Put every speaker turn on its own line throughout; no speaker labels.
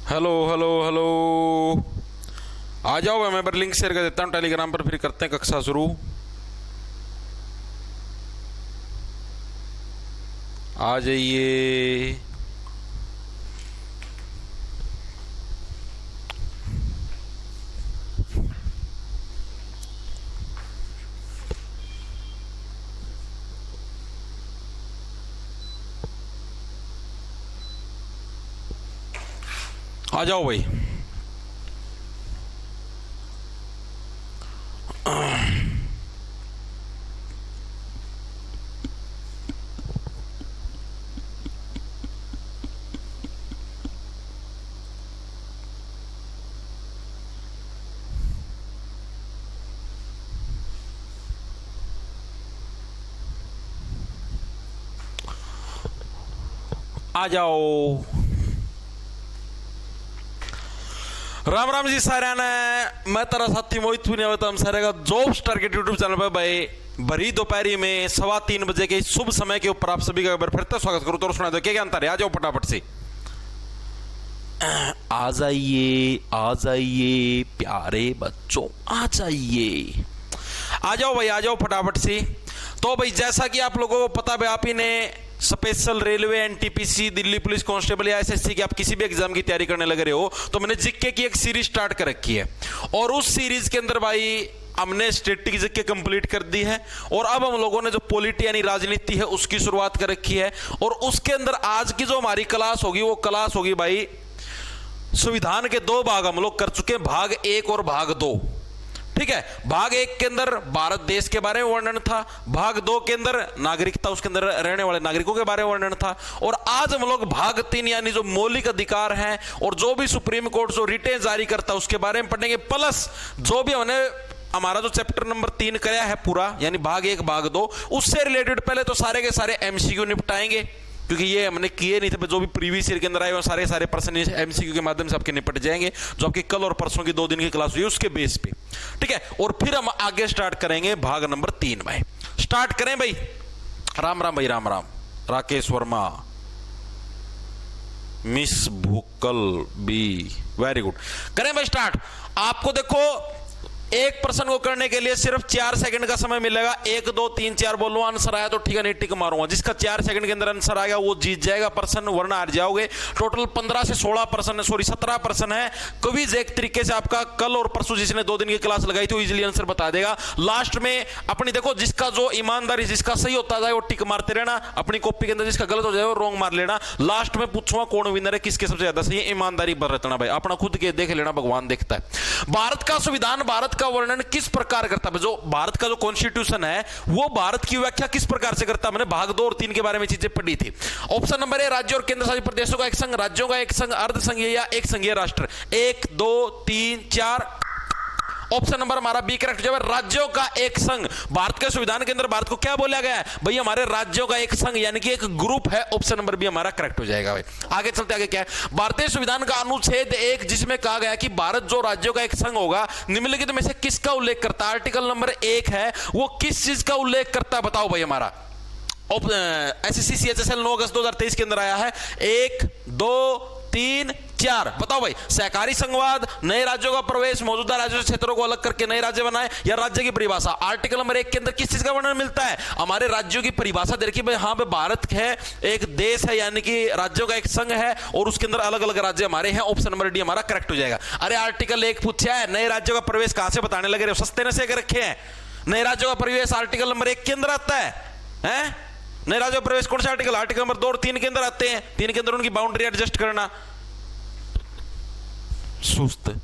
Hello hello hello. आ जाओ, मैं link share कर देता हूँ टेलीग्राम पर, फिर करते हैं कक्षा शुरू। आ जाइए। आ जाओ भाई। आ जाओ। राम राम जी सारे ने। मैं तेरा साथी मोहित हम सारे का जॉब्स टारगेट यूट्यूब चैनल पर भाई भरी दोपहरी में 3:15 बजे के शुभ समय के ऊपर आप सभी का एक बार फिर से स्वागत करूं। तो सुना दो क्या अंतर है। आ जाओ फटाफट से। आ जाइए प्यारे बच्चों, आ जाइए। आ जाओ भाई, आ जाओ फटाफट से। तो भाई जैसा कि आप लोगों को पता है, आप ही ने special railway, NTPC, Delhi police constable या एसएससी की आप किसी भी एग्जाम की तैयारी करने लग रहे हो, तो मैंने जीके की एक सीरीज स्टार्ट कर रखी है। और उस सीरीज के अंदर भाई हमने स्टैटिक जीके कंप्लीट कर दी है, और अब हम लोगों ने जो पॉलिटी यानी राजनीति है उसकी शुरुआत कर रखी है। और उसके अंदर आज की जो हमारी क्लास होगी वो क्लास होगी भाई संविधान के 2 भाग हम लोग कर चुके हैं, भाग 1 और भाग 2। ठीक है। भाग 1 के अंदर भारत देश के बारे में वर्णन था, भाग 2 के अंदर नागरिकता, उसके अंदर रहने वाले नागरिकों के बारे में वर्णन था, और आज हम लोग भाग 3 यानी जो मौलिक अधिकार हैं और जो भी सुप्रीम कोर्ट जो रिटें जारी करता है उसके बारे में पढ़ेंगे। प्लस जो भी हमने हमारा जो चैप्टर नंबर 3 कराया है पूरा, यानी भाग 1 भाग 2, उससे रिलेटेड पहले तो सारे के सारे एमसीक्यू निपटाएंगे, क्योंकि ये हमने किए नहीं थे। जो भी प्रीवियस ईयर के अंदर आए वो सारे प्रश्न एमसीक्यू के माध्यम से आपके निपट जाएंगे, जो आपकी कल और परसों की 2 दिन की क्लास हुई उसके बेस पे। ठीक है। और फिर हम आगे स्टार्ट करेंगे भाग नंबर 3 भाई। स्टार्ट करें भाई। राम राम भाई, Ram Ram. Rakesh Verma, miss भूकल B, very good. करें भाई स्टार्ट। आपको देखो एक प्रश्न को करने के लिए सिर्फ 4 सेकंड का समय मिलेगा। 1 2 3 4 बोलो, आंसर आया तो ठीक है, नहीं टिक मारूंगा। जिसका 4 सेकंड के अंदर आंसर आएगा वो जीत जाएगा प्रश्न, वरना हार जाओगे। टोटल 15 से 16 प्रश्न, सॉरी 17 प्रश्न है। क्विज एक तरीके से आपका कल और परसों जिसने 2 दिन की क्लास लगाई थी वो इजीली आंसर बता देगा। लास्ट में अपनी देखो, जिसका जो ईमानदारी, जिसका सही होता जाए वो टिक मारते रहना अपनी कॉपी के अंदर, जिसका गलत हो जाए वो रॉन्ग मार लेना। लास्ट में पूछूंगा कौन विनर है, किसके सबसे ज्यादा सही है। ईमानदारी बरतना भाई, अपना खुद के देख लेना, भगवान देखता है। भारत का संविधान, भारत का वर्णन किस प्रकार करता है। जो भारत का जो कॉन्स्टिट्यूशन है वो भारत की व्याख्या किस प्रकार से करता है। मैंने भाग 2 और 3 के बारे में चीजें पढ़ी थी। ऑप्शन नंबर ए, राज्य और केंद्र शासित प्रदेशों का एक संघ, राज्यों का एक संघ, अर्ध संघीय या एक संघीय राष्ट्र। 1 2 3 4। ऑप्शन नंबर हमारा बी करेक्ट जब राज्यों का एक संघ। भारत के संविधान के अंदर भारत को क्या बोला गया है भाई, हमारे राज्यों का एक संघ यानी कि एक ग्रुप है। ऑप्शन नंबर बी हमारा करेक्ट हो जाएगा भाई। आगे चलते, आगे क्या है। भारतीय संविधान का अनुच्छेद 1 जिसमें कहा गया कि भारत जो राज्यों का एक संघ होगा, निम्नलिखित में से किसका उल्लेख करता है। आर्टिकल नंबर 1 है, वो किस चीज का उल्लेख करता है बताओ भाई। हमारा एसएससी सीएचएसएल 9 अगस्त 2023 के अंदर आया है। 1 2 3 4 बताओ भाई। सहकारी संघवाद, नए राज्यों का प्रवेश, मौजूदा राज्यों से क्षेत्रों को अलग करके नए राज्य बनाए, या राज्य की परिभाषा। आर्टिकल नंबर 1 के अंदर किस चीज का वर्णन मिलता है, हमारे राज्यों की परिभाषा दे रखी है। हाँ भाई, भारत है एक देश है, यानी कि राज्यों का एक संघ है और उसके अंदर अलग अलग राज्य हमारे हैं। ऑप्शन नंबर डी हमारा करेक्ट हो जाएगा। अरे आर्टिकल 1 पूछा है, नए राज्यों का प्रवेश कहां से बताने लगे रहे, सस्ते ने से रखे हैं। नए राज्यों का प्रवेश आर्टिकल नंबर 1 के अंदर आता है। नए राज्यों का प्रवेश कौन सा आर्टिकल, आर्टिकल नंबर 2 और 3 के अंदर आते हैं। 3 के अंदर उनकी बाउंड्री एडजस्ट करना। सुस्त।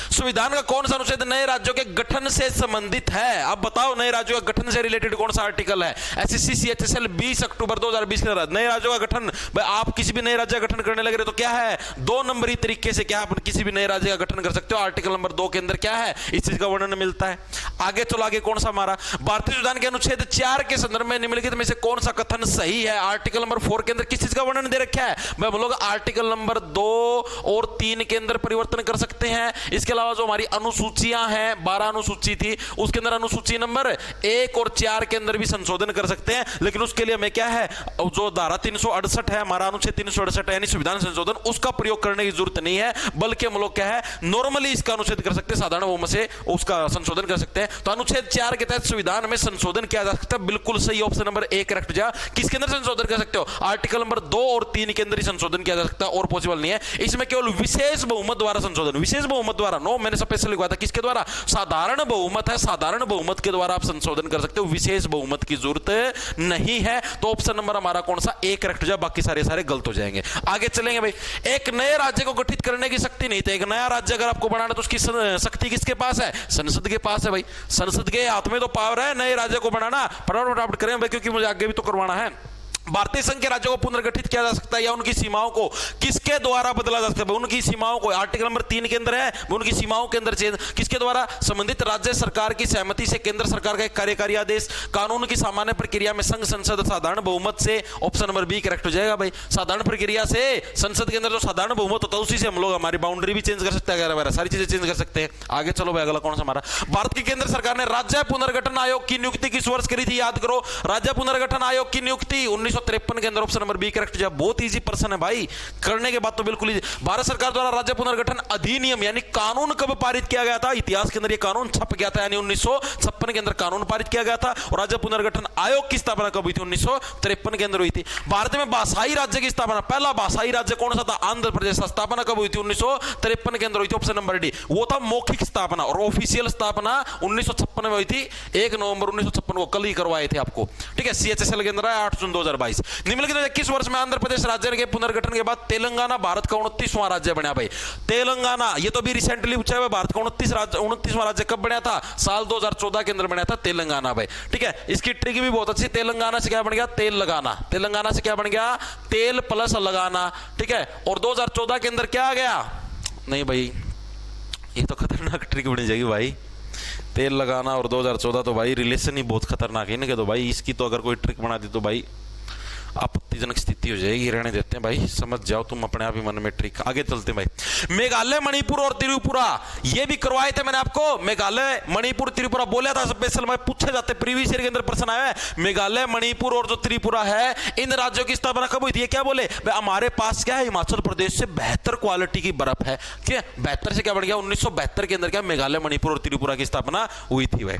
संविधान का कौन सा अनुच्छेद नए राज्यों के गठन से संबंधित है। अब बताओ नए राज्यों के गठन से रिलेटेड कौन सा आर्टिकल है। एसएससी सीएचएसएल 20 अक्टूबर 2020 के अंदर नए राज्यों का गठन। भाई आप किसी भी नए राज्य का गठन करने लग रहे तो क्या है, 2 नंबरी तरीके से क्या आप किसी भी नए राज्य का गठन कर सकते हो। आर्टिकल नंबर 2 के अंदर क्या है, इस चीज का वर्णन मिलता है। आगे चलो, आगे कौन सा हमारा भारतीय संविधान के अनुच्छेद 4 के संदर्भ में निम्नलिखित में से कौन सा कथन सही है। आर्टिकल नंबर 4 के अंदर किस चीज का वर्णन दे रखा है। हम लोग आर्टिकल नंबर 2 और 3 के अंदर परिवर्तन कर सकते हैं। इसके अलावा जो हमारी अनुसूचियां हैं, 12 अनुसूची थी, उसके अंदर अनुसूची नंबर 1 और 4 के अंदर भी संशोधन कर सकते हैं, लेकिन उसके लिए हमें क्या है, जो धारा 368 है, हमारा अनुच्छेद 368 यानी संविधान संशोधन, उसका प्रयोग करने की जरूरत नहीं है, बल्कि हम लोग क्या है, नॉर्मली इसका अनुच्छेद कर सकते हैं, साधारण बहुमत से उसका संशोधन कर सकते हैं। तो अनुच्छेद 4 के तहत संविधान में संशोधन किया जा सकता है, बिल्कुल सही ऑप्शन नंबर 1 करेक्ट जा। किसके अंदर संशोधन कर सकते हो? आर्टिकल नंबर 2 और 3 के अंदर ही संशोधन किया जा सकता है, और पॉसिबल नहीं है। इसमें केवल विशेष बहुमत द्वारा संशोधन, विशेष बहुमत द्वारा, नो मैंने स्पेशल लिखा था, किसके द्वारा? साधारण बहुमत है, साधारण बहुमत के द्वारा आप संशोधन कर सकते हो, विशेष बहुमत की जरूरत नहीं है। तो ऑप्शन नंबर हमारा कौन सा? 1 करेक्ट जा, बाकी सारे गलत हो जाएंगे। आगे चलेंगे भाई। एक नए राज्य को गठित करने की शक्ति नहीं थी, एक नया राज्य अगर आपको बनाना तो उसकी शक्ति किसके पास है? संसद के पास है भाई, संसद के हाथ में तो पावर है नए राज्य को बनाना। फटाफट करें भाई, क्योंकि मुझे आगे भी तो करवाना है। भारतीय संघ के राज्यों को पुनर्गठित किया जा सकता है या उनकी सीमाओं को किसके द्वारा बदला जा सकता है? उनकी सीमाओं को, आर्टिकल नंबर 3 के अंदर है, उनकी सीमाओं के अंदर चेंज किसके द्वारा? संबंधित राज्य सरकार की सहमति से केंद्र सरकार का एक कार्यकारी आदेश, कानून की सामान्य प्रक्रिया में संघ संसद साधारण बहुमत से। ऑप्शन नंबर बी करेक्ट हो जाएगा भाई। साधारण प्रक्रिया से संसद के अंदर जो साधारण बहुमत होता है उसी से हम लोग हमारी बाउंड्री भी चेंज कर सकते हैं, सारी चीजें चेंज कर सकते हैं। आगे चलो भाई, अगला कौन सा हमारा? भारत की केंद्र सरकार ने राज्य पुनर्गठन आयोग की नियुक्ति किस वर्ष करी थी? याद करो, राज्य पुनर्गठन आयोग की नियुक्ति 1953 के अंदर। नंबर बी करेक्ट जा। बहुत इजी प्रश्न है भाई, करने के बाद तो बिल्कुल इजी। भारत सरकार द्वारा राज्य पुनर्गठन अधिनियम यानी कानून कब पारित किया गया था? इतिहास के अंदर ये कानून छप गया था, यानी 1956 के अंदर कानून पारित किया गया था। और राज्य पुनर्गठन आयोग की स्थापना कब हुई थी? 1953 के अंदर हुई थी। भारत में भाषाई राज्य की स्थापना, पहला भाषाई राज्य कौन सा था? आंध्र प्रदेश। स्थापना कब हुई थी? 1953 के अंदर हुई थी। ऑप्शन नंबर डी, वो था मौखिक स्थापना, और ऑफिशियल स्थापना 1956 में हुई थी, 1 नवंबर 1956 को, कल ही करवाए थे आपको, ठीक है। CHSL के अंदर 8 जून 2022। निम्नलिखित 21 वर्ष में आंध्र प्रदेश राज्य के पुनर्गठन के बाद तेलंगाना भारत का 29वां राज्य बना भाई। तेलंगाना ये तो भी रिसेंटली पूछा है, भारत का 29वां राज्य कब बना था? साल 2014 के अंदर बना था तेलंगाना भाई, ठीक है। इसकी ट्रिक भी बहुत अच्छी। तेलंगाना से क्या बन गया? तेल लगाना। तेलंगाना से क्या बन गया? तेल प्लस लगाना, ठीक है। और 2014 के अंदर क्या आ गया? नहीं भाई, ये तो खतरनाक ट्रिक बन जाएगी भाई, तेल लगाना और 2014 तो भाई रिलेशन ही बहुत खतरनाक है ना। तो भाई इसकी तो अगर कोई ट्रिक बना दी तो भाई आपत्तिजनक स्थिति हो जाएगी। रहने देते हैं भाई, समझ जाओ तुम अपने आप ही मन में ट्रिक। आगे चलते हैं भाई। मेघालय, मणिपुर और त्रिपुरा ये भी करवाए थे मैंने आपको। मेघालय, मणिपुर, त्रिपुरा बोला था स्पेशल में, पूछे जाते प्रीवियस ईयर के अंदर प्रश्न आया है। मेघालय, मणिपुर और जो त्रिपुरा है, इन राज्यों की स्थापना कब हुई थी? क्या बोले भाई? हमारे पास क्या है? हिमाचल प्रदेश से बेहतर क्वालिटी की बर्फ है। क्या बेहतर से क्या बन गया? 1972 के अंदर क्या मेघालय, मणिपुर और त्रिपुरा की स्थापना हुई थी भाई।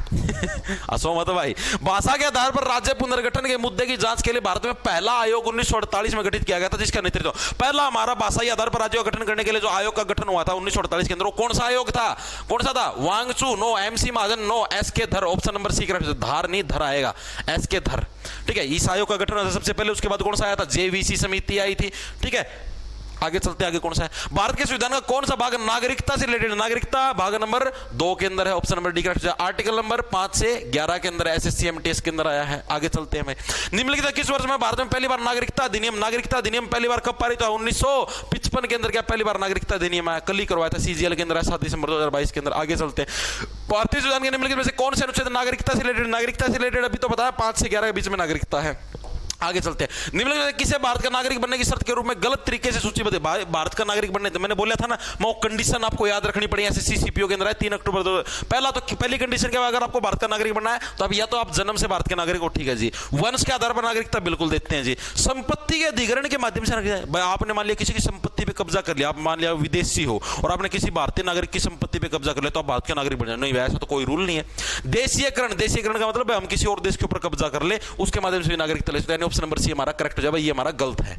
असहमत भाई। भाषा के आधार पर राज्य पुनर्गठन के मुद्दे की जांच के लिए भारत में पहला आयोग 1948 में गठित किया गया था, जिसका नेतृत्व पहला हमारा भाषाई आधार पर राज्यों का गठन करने के लिए जो आयोग का गठन हुआ था 1948 के अंदर, वो कौन सा आयोग था? कौन सा था? वांगचू नो, MC महाजन नो, SK Dhar. Option number C correct. Dhar नहीं, धर आएगा, SK धर, ठीक है। इस आयोग का गठन हुआ था सबसे पहले। उसके बाद कौन सा आया था? JVC समिति आई थी, ठीक है। आगे चलते आगे कौन सा है? भारत के संविधान का कौन सा भाग नागरिकता से रिलेटेड? नागरिकता भाग नंबर 2 के अंदर है। Option number D correct. Article number 5 से 11 के अंदर SSC MTS के अंदर आया है। आगे चलते हैं। निम्नलिखित किस वर्ष में भारत में पहली बार नागरिकता अधिनियम पहली बार कब पारित हुआ? 1955 के अंदर क्या पहली बार नागरिकता अधिनियम आया? कल ही करवाया था, CGL के अंदर 7 दिसंबर 2022 के अंदर। आगे चलते हैं। भारतीय संविधान के निम्नलिखित में से कौन से अनुच्छेद नागरिकता से रिलेटेड? नागरिकता से रिलेटेड अभी तो बताया 5 से 11 के बीच में नागरिकता है। आगे चलते हैं। निम्नलिखित किसे भारत का नागरिक बनने की शर्त के रूप में गलत तरीके से सूचीबद्ध? भारत का नागरिक बनने, तो मैंने बोला था ना, वो कंडीशन आपको याद रखनी पड़ेगी। SSC CPO के अंदर है 3 अक्टूबर 2000। पहली कंडीशन क्या है? अगर आपको भारत का नागरिक बनना है तो अब या तो आप जन्म से भारत के नागरिक हो, ठीक है जी। वंश के आधार पर नागरिकता बिल्कुल देते हैं जी। संपत्ति के अधिग्रहण के माध्यम से, आपने मान लिया किसी की संपत्ति पे कब्जा कर लिया, आप मान लिया विदेशी हो और आपने किसी भारतीय नागरिक की संपत्ति पे कब्जा कर लिया तो आप भारत के नागरिक बन जाए? नहीं, ऐसा तो कोई रूल नहीं है। देशीयकरण का मतलब हम किसी और देश के ऊपर कब्जा कर ले, उसके माध्यम से भी नागरिकता ले सकते हैं। ऑप्शन नंबर सी हमारा करेक्ट हो जाए, ये हमारा गलत है।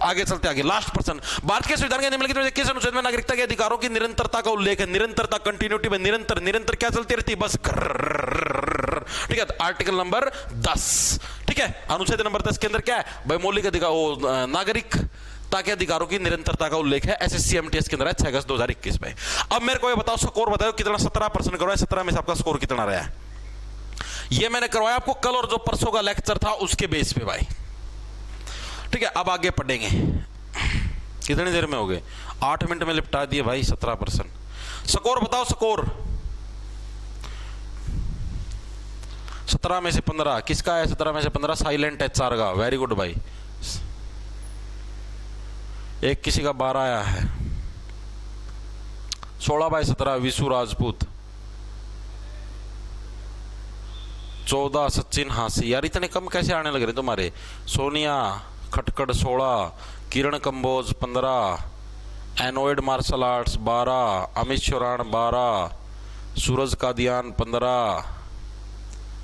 आगे चलते आगे, लास्ट प्रश्न। भारत के संविधान के निम्नलिखित में किस अनुच्छेद में नागरिकता के अधिकारों की निरंतरता का उल्लेख है? निरंतरता, कंटिन्यूटी में निरंतर क्या चलती रहती है? बस, ठीक है। आर्टिकल नंबर 10, ठीक है। अनुच्छेद नंबर 10 के अंदर क्या है भाई? मौलिक अधिकार, नागरिकता के अधिकारों की निरंतरता का उल्लेख है। SSC MTS के अंदर है 6 अगस्त 2021 में। अब मेरे को ये बताओ, स्कोर बताओ कितना? 17 प्रश्न करवाया, 17 में से आपका स्कोर कितना रहा है? ये मैंने करवाया आपको कल और जो परसों का लेक्चर था उसके बेस पे भाई, ठीक है। अब आगे पढ़ेंगे। कितनी देर में हो गए? 8 मिनट में निपटा दिए भाई 17%। स्कोर बताओ, स्कोर 17 में से 15 किसका है? 17 में से 15 साइलेंट HR का। वेरी गुड भाई। एक किसी का 12 आया है, 16/17 विशु राजपूत, 14 सचिन हांसी। यार इतने कम कैसे आने लग रहे तुम्हारे? सोनिया खटकड़ 16, किरण Kamboj 15, annoyed martial arts 12, Amit चौरान 12, सूरज कादियान 15,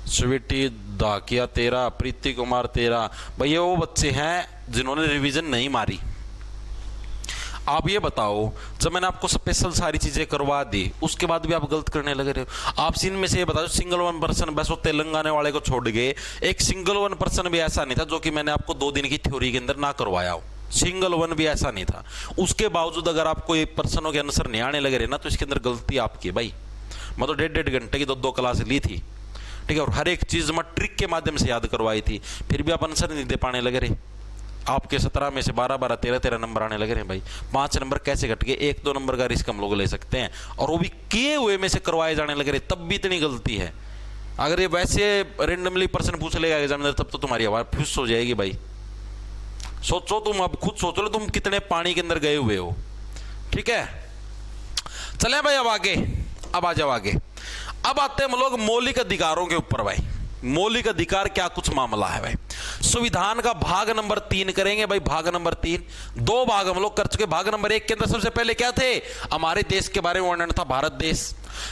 स्वीटी धाकिया 13, प्रीति कुमार 13। भैया वो बच्चे हैं जिन्होंने रिवीजन नहीं मारी। आप ये बताओ, जब मैंने आपको स्पेशल सारी चीजें करवा दी उसके बाद भी आप गलत करने लगे रहे हो। आप इनमें से ये बताओ, सिंगल वन पर्सन, बस वो तेलंगाना वाले को छोड़ गए, एक सिंगल वन पर्सन भी ऐसा नहीं था जो कि मैंने आपको 2 दिन की थ्योरी के अंदर ना करवाया हो। सिंगल वन भी ऐसा नहीं था। उसके बावजूद अगर आपको ये पर्सनों के आंसर नहीं आने लगे रहे ना, तो इसके अंदर गलती आपकी है भाई। मैं तो 1.5 घंटे की 2 क्लास ली थी, ठीक है, और हर एक चीज मैं ट्रिक के माध्यम से याद करवाई थी, फिर भी आप आंसर नहीं दे पाने लगे रहे। आपके 17 में से 12 13 नंबर आने लगे रहे भाई। 5 नंबर कैसे घट गए? 1-2 नंबर का रिस्क हम लोग ले सकते हैं, और वो भी किए हुए में से करवाए जाने लगे रहे, तब भी इतनी गलती है। अगर ये वैसे रेंडमली पर्सन पूछ लेगा एग्जामिनर, तब तो तुम्हारी आवाज फुस हो जाएगी भाई। सोचो, तुम अब खुद सोच लो तुम कितने पानी के अंदर गए हुए हो। ठीक है, चले भाई अब आगे, अब आ जाओ आगे। अब आते हैं हम लोग मौलिक अधिकारों के ऊपर भाई। मौलिक अधिकार क्या कुछ मामला है भाई। संविधान का भाग नंबर 3 करेंगे भाई। भाग नंबर 3, 2 भाग हम लोग कर चुके। भाग नंबर 1 के अंदर सबसे पहले क्या थे? हमारे देश के बारे में वर्णन था, भारत देश।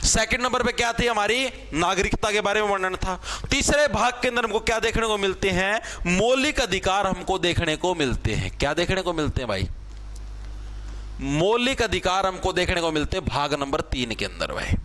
सेकंड नंबर पे क्या थी? हमारी नागरिकता के बारे में वर्णन था। तीसरे भाग के अंदर हमको क्या देखने को मिलते हैं? मौलिक अधिकार हमको देखने को मिलते हैं। क्या देखने को मिलते हैं भाई? मौलिक अधिकार हमको देखने को मिलते हैं भाग नंबर 3 के अंदर भाई।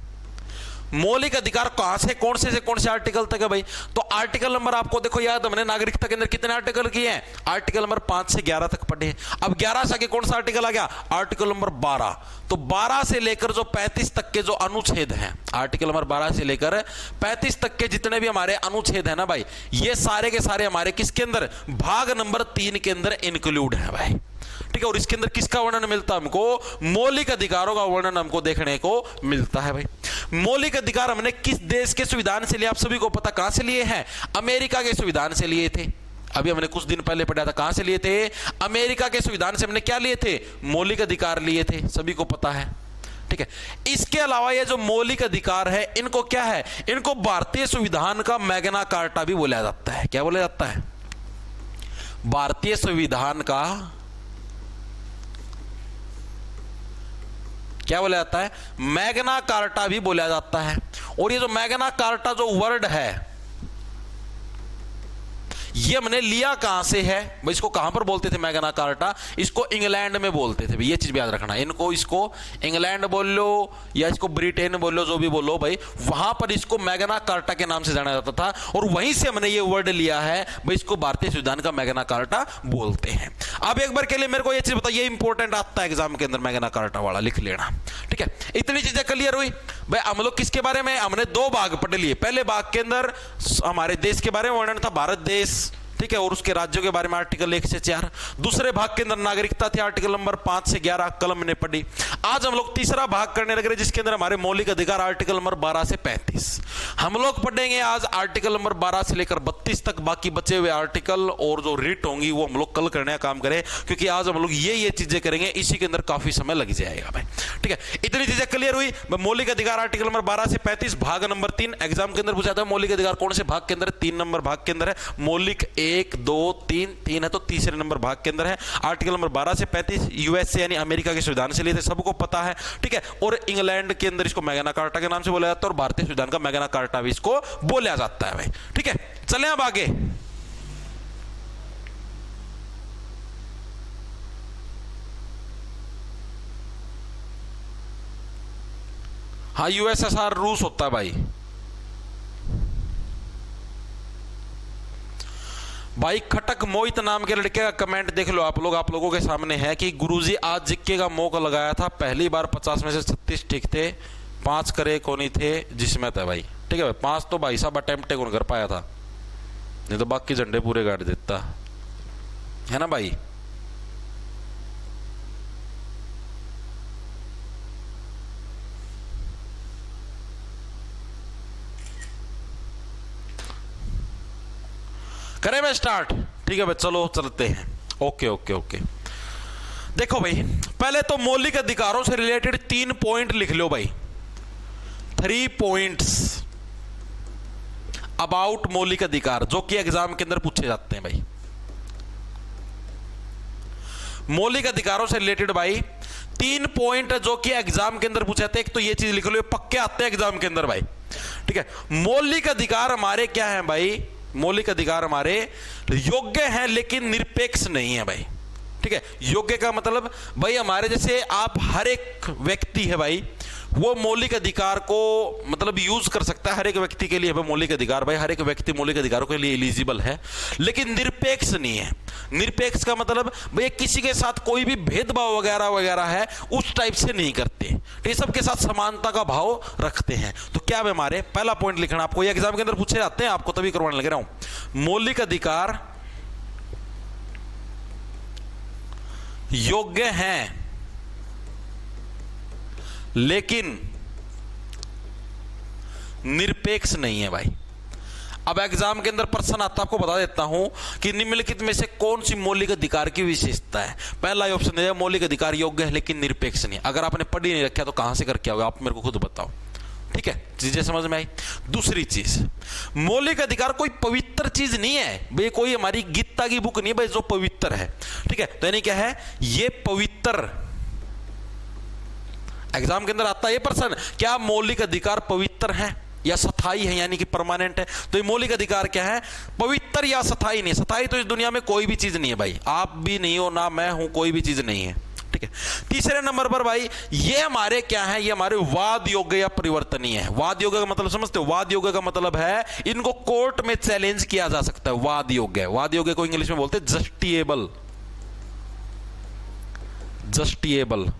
मौलिक अधिकार कहां से कौन से आर्टिकल तक है भाई? तो आर्टिकल नंबर आपको देखो याद, हमने नागरिकता के अंदर कितने आर्टिकल किए हैं? आर्टिकल नंबर 5 से 11 तक पढ़े। अब 11 से आगे कौन सा आर्टिकल आ गया? Article number 12। तो 12 से लेकर जो 35 तक के जो अनुच्छेद हैं, आर्टिकल नंबर 12 से लेकर 35 तक के जितने भी हमारे अनुच्छेद हैं ना भाई, ये सारे के सारे हमारे किसके अंदर? भाग नंबर 3 के अंदर इंक्लूड है भाई। ठीक है, और इसके अंदर किसका वर्णन मिलता है हमको? मौलिक अधिकारों का वर्णन हमको देखने को मिलता है भाई। मौलिक अधिकार हमने किस देश के संविधान से लिया? आप सभी को पता, कहां से लिए हैं? अमेरिका के संविधान से लिए थे। अभी हमने कुछ दिन पहले पढ़ा था, कहां से लिए थे? अमेरिका के संविधान से हमने क्या लिए थे? मौलिक अधिकार लिए थे, सभी को पता है। ठीक है, इसके अलावा ये जो मौलिक अधिकार है, इनको क्या है? इनको भारतीय संविधान का मैग्ना कार्टा भी बोला जाता है। क्या बोला जाता है? भारतीय संविधान का क्या बोला जाता है? मैग्ना कार्टा भी बोला जाता है। और ये जो मैग्ना कार्टा जो वर्ड है, ये हमने लिया कहां से है भाई? इसको कहां पर बोलते थे मैग्ना कार्टा? इसको इंग्लैंड में बोलते थे भाई। ये चीज भी याद रखना। इनको इसको इंग्लैंड बोल लो या इसको ब्रिटेन बोल लो, जो भी बोलो भाई, वहां पर इसको मैग्ना कार्टा के नाम से जाना जाता था, और वहीं से हमने ये वर्ड लिया है भाई। इसको भारतीय संविधान का मैग्ना कार्टा बोलते हैं। अब एक बार के लिए मेरे को ये चीज बताइए, इंपॉर्टेंट आता है एग्जाम के अंदर, मैग्ना कार्टा वाला लिख लेना। ठीक है, इतनी चीजें क्लियर हुई भाई। हम लोग किसके बारे में? हमने 2 भाग पढ़ लिए। पहले भाग के अंदर हमारे देश के बारे में वर्णन था, भारत देश, ठीक है, और उसके राज्यों के बारे में आर्टिकल 1 से 4। दूसरे भाग के अंदर नागरिकता थी, आर्टिकल नंबर 5 से 11 कलम ने पढ़ी। आज हम लोग तीसरा भाग करने लग रहे, जिसके अंदर हमारे मौलिक अधिकार, आर्टिकल नंबर 12 से 35। हम लोग पढ़ेंगे आज आर्टिकल नंबर 12 से लेकर 32 तक। बाकी बचे हुए आर्टिकल और जो रिट होंगी वो हम लोग कल करने का काम करें, क्योंकि आज हम लोग ये चीजें करेंगे, इसी के अंदर काफी समय लग जाएगा भाई। ठीक है, इतनी चीजें क्लियर हुई। मौलिक अधिकार आर्टिकल नंबर 12 से 35, भाग नंबर 3 एग्जाम के अंदर पूछा था। मौलिक अधिकार कौन से भाग के अंदर? 3 नंबर भाग के अंदर है। मौलिक 1 2 3 है, तो तीसरे नंबर भाग के अंदर है। आर्टिकल नंबर 12 से 35 यूएसए यानी अमेरिका के संविधान से लिए थे, सबको पता है। ठीक है, और इंग्लैंड के अंदर इसको मैग्ना कार्टा के नाम से बोला जाता है, और भारतीय संविधान का मैग्ना कार्टा भी इसको बोला जाता है भाई। ठीक है, चलें अब आगे। हाँ, यूएसएसआर रूस होता है भाई। भाई खटक मोहित नाम के लड़के का कमेंट देख लो आप लोगों के सामने है कि गुरुजी आज जिक्के का मौका लगाया था, पहली बार 50 में से 36 ठीक थे, 5 करे कोनी थे जिसमें था भाई। ठीक है भाई, 5 तो भाई साहब अटेम्प्ट कौन कर पाया था, नहीं तो बाकी झंडे पूरे गाड़ देता है ना भाई। करें मैं स्टार्ट? ठीक है भाई, चलो चलते हैं। ओके ओके ओके, देखो भाई, पहले तो मौलिक अधिकारों से रिलेटेड 3 पॉइंट लिख लो भाई, 3 पॉइंट्स अबाउट मौलिक अधिकार, जो कि एग्जाम के अंदर पूछे जाते हैं भाई। मौलिक अधिकारों से रिलेटेड भाई 3 पॉइंट जो कि एग्जाम के अंदर पूछे जाते हैं। एक तो ये चीज लिख लो, पक्के आते हैं एग्जाम के अंदर भाई, ठीक है। मौलिक अधिकार हमारे क्या है भाई? मौलिक अधिकार हमारे योग्य हैं लेकिन निरपेक्ष नहीं है भाई, ठीक है। योग्य का मतलब भाई हमारे जैसे आप हर एक व्यक्ति है भाई, वो मौलिक अधिकार को मतलब यूज कर सकता है। हर एक व्यक्ति के लिए मौलिक अधिकार भाई, हर एक व्यक्ति मौलिक अधिकारों के लिए एलिजिबल है, लेकिन निरपेक्ष नहीं है। निरपेक्ष का मतलब भाई किसी के साथ कोई भी भेदभाव वगैरह वगैरह है उस टाइप से नहीं करते, तो ये सबके साथ समानता का भाव रखते हैं। तो क्या है हमारे पहला पॉइंट लिखना, आपको ये एग्जाम के अंदर पूछे जाते हैं, आपको तभी करवाने लग रहा हूं। मौलिक अधिकार योग्य हैं लेकिन निरपेक्ष नहीं है भाई। अब एग्जाम के अंदर प्रश्न आता, आपको बता देता हूं कि निम्नलिखित में से कौन सी मौलिक अधिकार की विशेषता है। पहला ऑप्शन है मौलिक अधिकार योग्य है लेकिन निरपेक्ष नहीं। अगर आपने पढ़ ही नहीं रखा तो कहां से करके आओगे आप, मेरे को खुद बताओ, ठीक है। चीजें समझ में आई। दूसरी चीज, मौलिक अधिकार कोई पवित्र चीज नहीं है भाई, कोई हमारी गीता की बुक नहीं है भाई जो पवित्र है, ठीक है। तो यानी क्या है, ये पवित्र, एग्जाम के अंदर आता है ये प्रश्न, क्या मौलिक अधिकार पवित्र है या स्थायी है, यानी कि परमानेंट है। तो ये मौलिक अधिकार क्या है, पवित्र या स्थायी नहीं। स्थायी तो इस दुनिया में कोई भी चीज नहीं है भाई, आप भी नहीं हो ना मैं हूं, कोई भी चीज नहीं है, ठीक है। तीसरे नंबर पर भाई ये हमारे क्या है, ये हमारे वाद योग्य या परिवर्तनीय है। वाद योग्य का मतलब समझते हो? वाद योग्य का मतलब है इनको कोर्ट में चैलेंज किया जा सकता है। वाद योग्य, वाद योग्य को इंग्लिश में बोलते हैं जस्टिएबल, जस्टिएबल,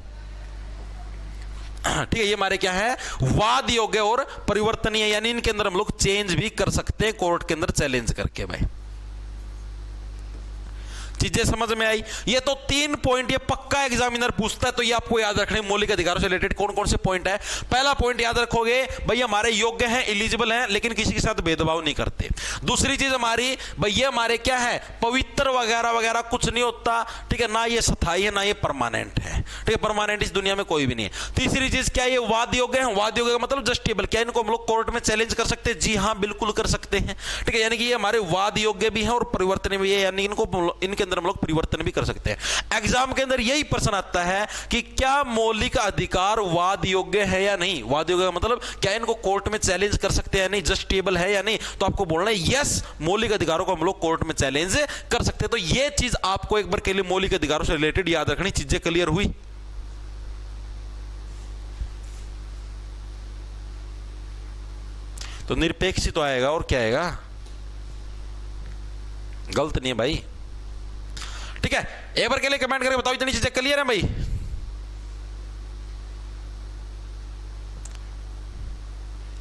ठीक है। ये हमारे क्या है, वाद योग्य और परिवर्तनीय, यानी इनके अंदर हम लोग चेंज भी कर सकते हैं कोर्ट के अंदर चैलेंज करके भाई। चीजें समझ में आई। ये तो 3 पॉइंट ये पक्का एग्जामिनर पूछता है, तो ये आपको याद रखने मौलिक अधिकारों से रिलेटेड कौन कौन से पॉइंट है। पहला पॉइंट याद रखोगे भाई, हमारे योग्य हैं, एलिजिबल हैं, लेकिन किसी के साथ भेदभाव नहीं करते। दूसरी चीज हमारी भाई, ये हमारे क्या है, पवित्र वगैरह वगैरह कुछ नहीं होता, ठीक है। ना ये स्थायी है ना ये परमानेंट है, ठीक है। परमानेंट इस दुनिया में कोई भी नहीं है। तीसरी चीज क्या, ये वाद योग्य है। वाद योग्य का मतलब जस्टिएबल, क्या इनको हम लोग कोर्ट में चैलेंज कर सकते हैं? जी हाँ, बिल्कुल कर सकते हैं, ठीक है। यानी कि ये हमारे वाद योग्य भी है और परिवर्तनीय भी है, यानी इनको इनके अंदर हम लोग परिवर्तन भी कर सकते हैं। एग्जाम के अंदर यही प्रश्न आता है कि क्या मौलिक अधिकार वाद योग्य है या नहीं। वाद योग्य का मतलब क्या इनको कोर्ट में चैलेंज कर सकते हैं या नहीं, जस्टिएबल है या नहीं। तो आपको बोलना है यस, मौलिक अधिकारों को हम लोग कोर्ट में चैलेंज कर सकते हैं। तो यह चीज आपको एक बार के लिए मौलिक अधिकारों से रिलेटेड याद रखनी। चीजें क्लियर हुई? तो निरपेक्ष तो आएगा और क्या आएगा, गलत नहीं है भाई, ठीक है। एक बार के लिए कमेंट करके बताओ इतनी चीजें क्लियर है भाई।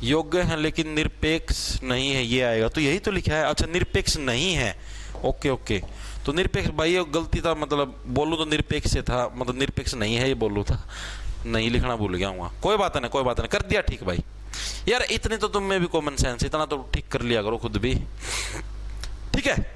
योग्य है लेकिन निरपेक्ष नहीं है, ये आएगा। तो यही तो लिखा है, अच्छा निरपेक्ष नहीं है, ओके ओके। तो निरपेक्ष भाई गलती था, मतलब बोलूं तो निरपेक्ष से था, मतलब निरपेक्ष नहीं है ये बोलूं था, नहीं लिखना भूल गया हूं। कोई बात नहीं, कोई बात नहीं, कर दिया ठीक भाई। यार इतने तो तुम में भी कॉमन सेंस, इतना तो ठीक कर लिया करो खुद भी, ठीक है।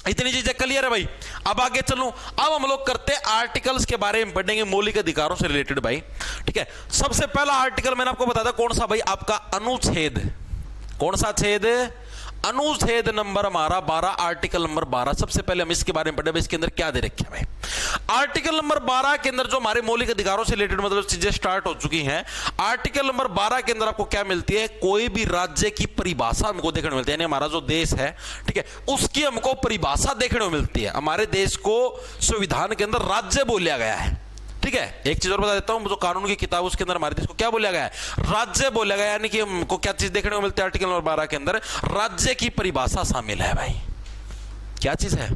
इतनी चीजें क्लियर है भाई। अब आगे चलूं, अब हम लोग करते हैं आर्टिकल्स के बारे में पढ़ेंगे, मौलिक अधिकारों से रिलेटेड भाई, ठीक है। सबसे पहला आर्टिकल मैंने आपको बताया था कौन सा भाई, आपका अनुच्छेद। कौन सा छेद? अनुच्छेद नंबर हमारा 12, आर्टिकल नंबर 12। सबसे पहले हम इसके बारे में पढ़े, इसके अंदर क्या दे रखे हैं। आर्टिकल नंबर 12 के अंदर जो हमारे मौलिक अधिकारों से रिलेटेड मतलब चीजें स्टार्ट हो चुकी हैं। आर्टिकल नंबर 12 के अंदर आपको क्या मिलती है, कोई भी राज्य की परिभाषा हमको देखने को मिलती है, यानी हमारा जो देश है, ठीक है, उसकी हमको परिभाषा देखने को मिलती है। हमारे देश को संविधान के अंदर राज्य बोला गया है, ठीक है। एक चीज और बता देता हूं, जो कानून की किताब उसके अंदर हमारे देश को क्या बोला गया है, राज्य बोला गया। यानी कि हमको क्या चीज देखने को मिलती है आर्टिकल नंबर 12 के अंदर, राज्य की परिभाषा शामिल है भाई। क्या चीज है,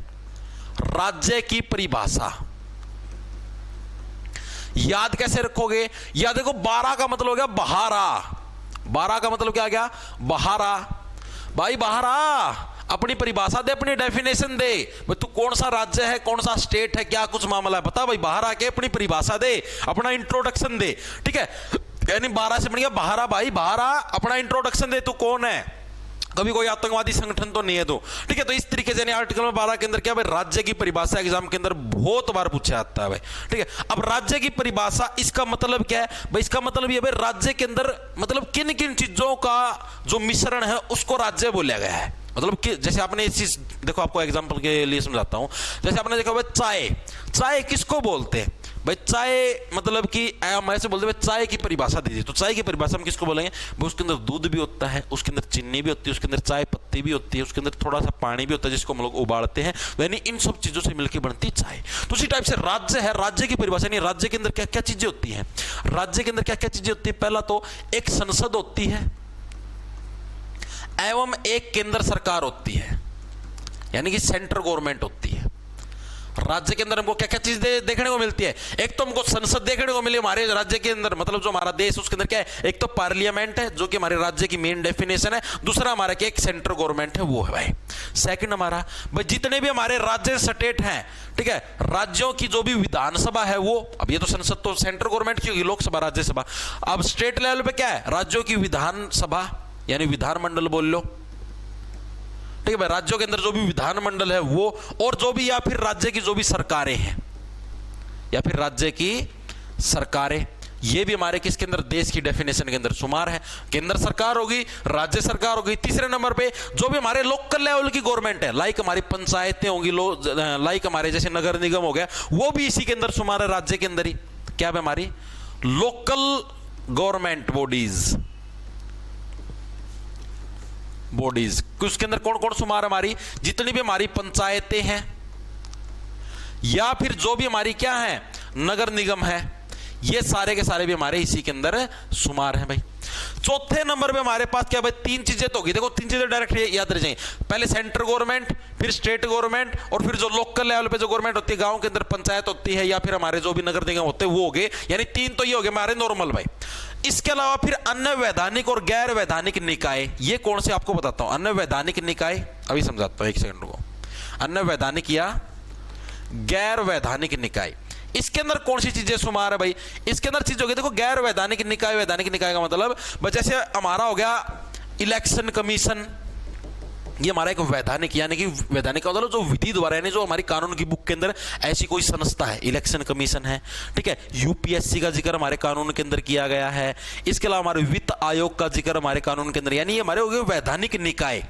राज्य की परिभाषा। याद कैसे रखोगे, याद देखो 12 का मतलब हो गया बहारा। 12 का मतलब क्या गया, बहारा। भाई बहारा अपनी परिभाषा दे, अपनी डेफिनेशन दे, भाई तू कौन सा राज्य है, कौन सा स्टेट है, क्या कुछ मामला है बता भाई। बाहर आके अपनी परिभाषा दे, अपना इंट्रोडक्शन दे, ठीक है। यानी 12 से बढ़ गया बहारा भाई, बहारा अपना इंट्रोडक्शन दे, तू कौन है। कभी कोई आतंकवादी संगठन तो नहीं है तो ठीक है। तो इस तरीके से आर्टिकल में 12 के अंदर क्या भाई, राज्य की परिभाषा एग्जाम के अंदर बहुत बार पूछा जाता है भाई, ठीक है। अब राज्य की परिभाषा, इसका मतलब क्या है भाई, इसका मतलब ये भाई राज्य के अंदर मतलब किन किन चीजों का जो मिश्रण है उसको राज्य बोला गया है। मतलब कि जैसे आपने इस चीज देखो, आपको एग्जांपल के लिए समझाता हूं। जैसे आपने देखा भाई चाय, चाय किसको बोलते हैं भाई, चाय मतलब कि हम ऐसे बोलते हैं चाय की परिभाषा दीजिए, तो चाय की परिभाषा हम किसको बोलेंगे भाई, उसके अंदर दूध भी होता है, उसके अंदर चीनी भी होती है, उसके अंदर चाय पत्ती भी होती है, उसके अंदर थोड़ा सा पानी भी होता है जिसको हम लोग उबालते हैं, यानी इन सब चीजों से मिलकर बनती चाय। तो उसी टाइप से राज्य है, राज्य की परिभाषा यानी राज्य के अंदर क्या क्या चीजें होती हैं, राज्य के अंदर क्या क्या चीजें होती है। पहला तो एक संसद होती है एवं एक केंद्र सरकार होती है, यानी कि सेंट्रल गवर्नमेंट होती है। राज्य के अंदर हमको क्या क्या चीज देखने को मिलती है, एक तो हमको संसद देखने को मिली हमारे राज्य के अंदर, मतलब जो हमारा देश उसके अंदर क्या है, एक तो पार्लियामेंट है जो कि हमारे राज्य की मेन डेफिनेशन है, दूसरा हमारा क्या एक सेंट्रल गवर्नमेंट है वो है भाई। सेकंड हमारा भाई जितने भी हमारे राज्य स्टेट हैं, ठीक है, राज्यों की जो भी विधानसभा है वो, अब ये तो संसद तो सेंट्रल गवर्नमेंट की होगी, लोकसभा राज्यसभा। अब स्टेट लेवल पे क्या है, राज्यों की विधानसभा यानी विधानमंडल बोल लो, ठीक है भाई, राज्यों के अंदर जो भी विधानमंडल है वो, और जो भी या फिर राज्य की जो भी सरकारें हैं, या फिर राज्य की सरकारें, ये भी हमारे किसके अंदर, देश की डेफिनेशन के अंदर शुमार है। केंद्र सरकार होगी, राज्य सरकार होगी। तीसरे नंबर पे जो भी हमारे लोकल लेवल की गवर्नमेंट है, लाइक हमारी पंचायतें होंगी, लाइक हमारे जैसे नगर निगम हो गया, वो भी इसी के अंदर शुमार है, राज्य के अंदर ही। क्या है हमारी लोकल गवर्नमेंट बॉडीज, बॉडीज उसके अंदर कौन कौन शुमार, हमारी जितनी भी हमारी पंचायतें हैं या फिर जो भी हमारी क्या है नगर निगम है, ये सारे के सारे भी हमारे इसी के अंदर शुमार हैं भाई। चौथे नंबर पे हमारे पास क्या भाई, तीन चीजें तो होगी, देखो तीन चीजें डायरेक्ट याद रह जाएंगी, पहले सेंट्रल गवर्नमेंट, फिर स्टेट गवर्नमेंट, और फिर जो लोकल लेवल पे जो गवर्नमेंट होती है, गांव के अंदर पंचायत होती है, या फिर हमारे जो भी नगर निगम होते हैं वो हो गए, यानी तीन तो ये हो गए हमारे नॉर्मल भाई। इसके अलावा फिर अन्य वैधानिक और गैर वैधानिक निकाय, ये कौन से आपको बताता हूं। अन्य वैधानिक निकाय अभी समझाता हूं, एक सेकंड को। अन्य वैधानिक या गैर वैधानिक निकाय, इसके अंदर कौन सी चीजें शुमार है भाई, इसके अंदर चीज होगी, देखो गैर वैधानिक निकाय, वैधानिक निकाय का मतलब जैसे हमारा हो गया इलेक्शन कमीशन, ये हमारा एक वैधानिक, यानी कि वैधानिक का मतलब जो विधि द्वारा, यानी जो हमारी कानून की बुक के अंदर ऐसी कोई संस्था है, इलेक्शन कमीशन है, ठीक है। यूपीएससी का जिक्र हमारे कानून के अंदर किया गया है। इसके अलावा हमारे वित्त आयोग का जिक्र हमारे कानून के अंदर, यानी ये हमारे हो गए वैधानिक निकाय,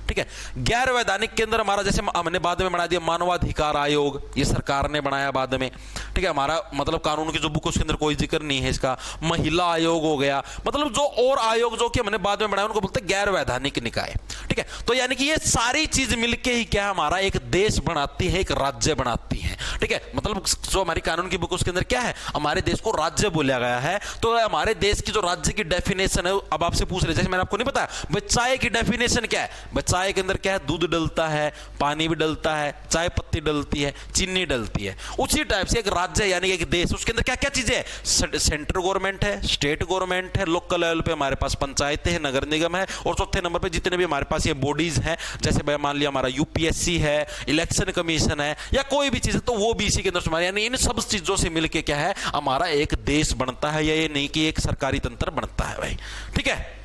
ठीक है। गैर वैधानिक के अंदर हमारा जैसे हमने बाद में बना दिया मानवाधिकार आयोग, ये सरकार ने बनाया बाद में, ठीक है। हमारा मतलब कानून की जो बुक उसके अंदर कोई जिक्र नहीं है इसका। महिला आयोग हो गया, मतलब जो और आयोग जो कि हमने बाद में बनाया उनको बोलते हैं गैर वैधानिक निकाय, ठीक है। तो यानी कि ये सारी चीज मिलके ही क्या हमारा एक देश बनाती है, एक राज्य बनाती है, ठीक है। मतलब जो हमारी कानून की बुक उसके अंदर क्या है, हमारे देश को राज्य बोला गया है। तो हमारे देश की जो राज्य की डेफिनेशन है, अब आपसे पूछ रहे जैसे मैंने आपको नहीं बताया चाय की डेफिनेशन क्या है, चाय के अंदर क्या है, दूध डलता है, पानी भी डलता है, चाय पत्ती डलती है, चीनी डलती है। उसी टाइप से एक राज्य यानी एक देश, उसके अंदर क्या क्या चीजें है, सेंट्रल गवर्नमेंट है, स्टेट गवर्नमेंट है, लोकल लेवल पे हमारे पास पंचायतें हैं, नगर निगम है, और चौथे नंबर पे जितने भी हमारे पास ये बॉडीज हैं, जैसे मान लिया हमारा यूपीएससी है, इलेक्शन कमीशन है, या कोई भी चीज है, तो वो भी इसी के अंदर शुमार, यानी इन सब चीजों से मिलकर क्या है हमारा एक देश बनता है, या ये नहीं कि एक सरकारी तंत्र बनता है भाई, ठीक है।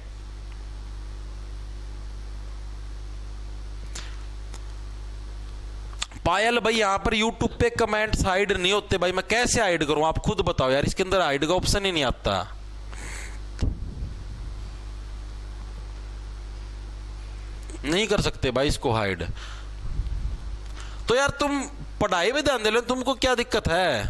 पायल भाई यहां पर YouTube पे कमेंट्स हाइड नहीं होते भाई, मैं कैसे हाइड करूं, आप खुद बताओ यार, इसके अंदर हाइड का ऑप्शन ही नहीं आता। नहीं कर सकते भाई इसको हाइड, तो यार तुम पढ़ाई में ध्यान दे लो, तुमको क्या दिक्कत है।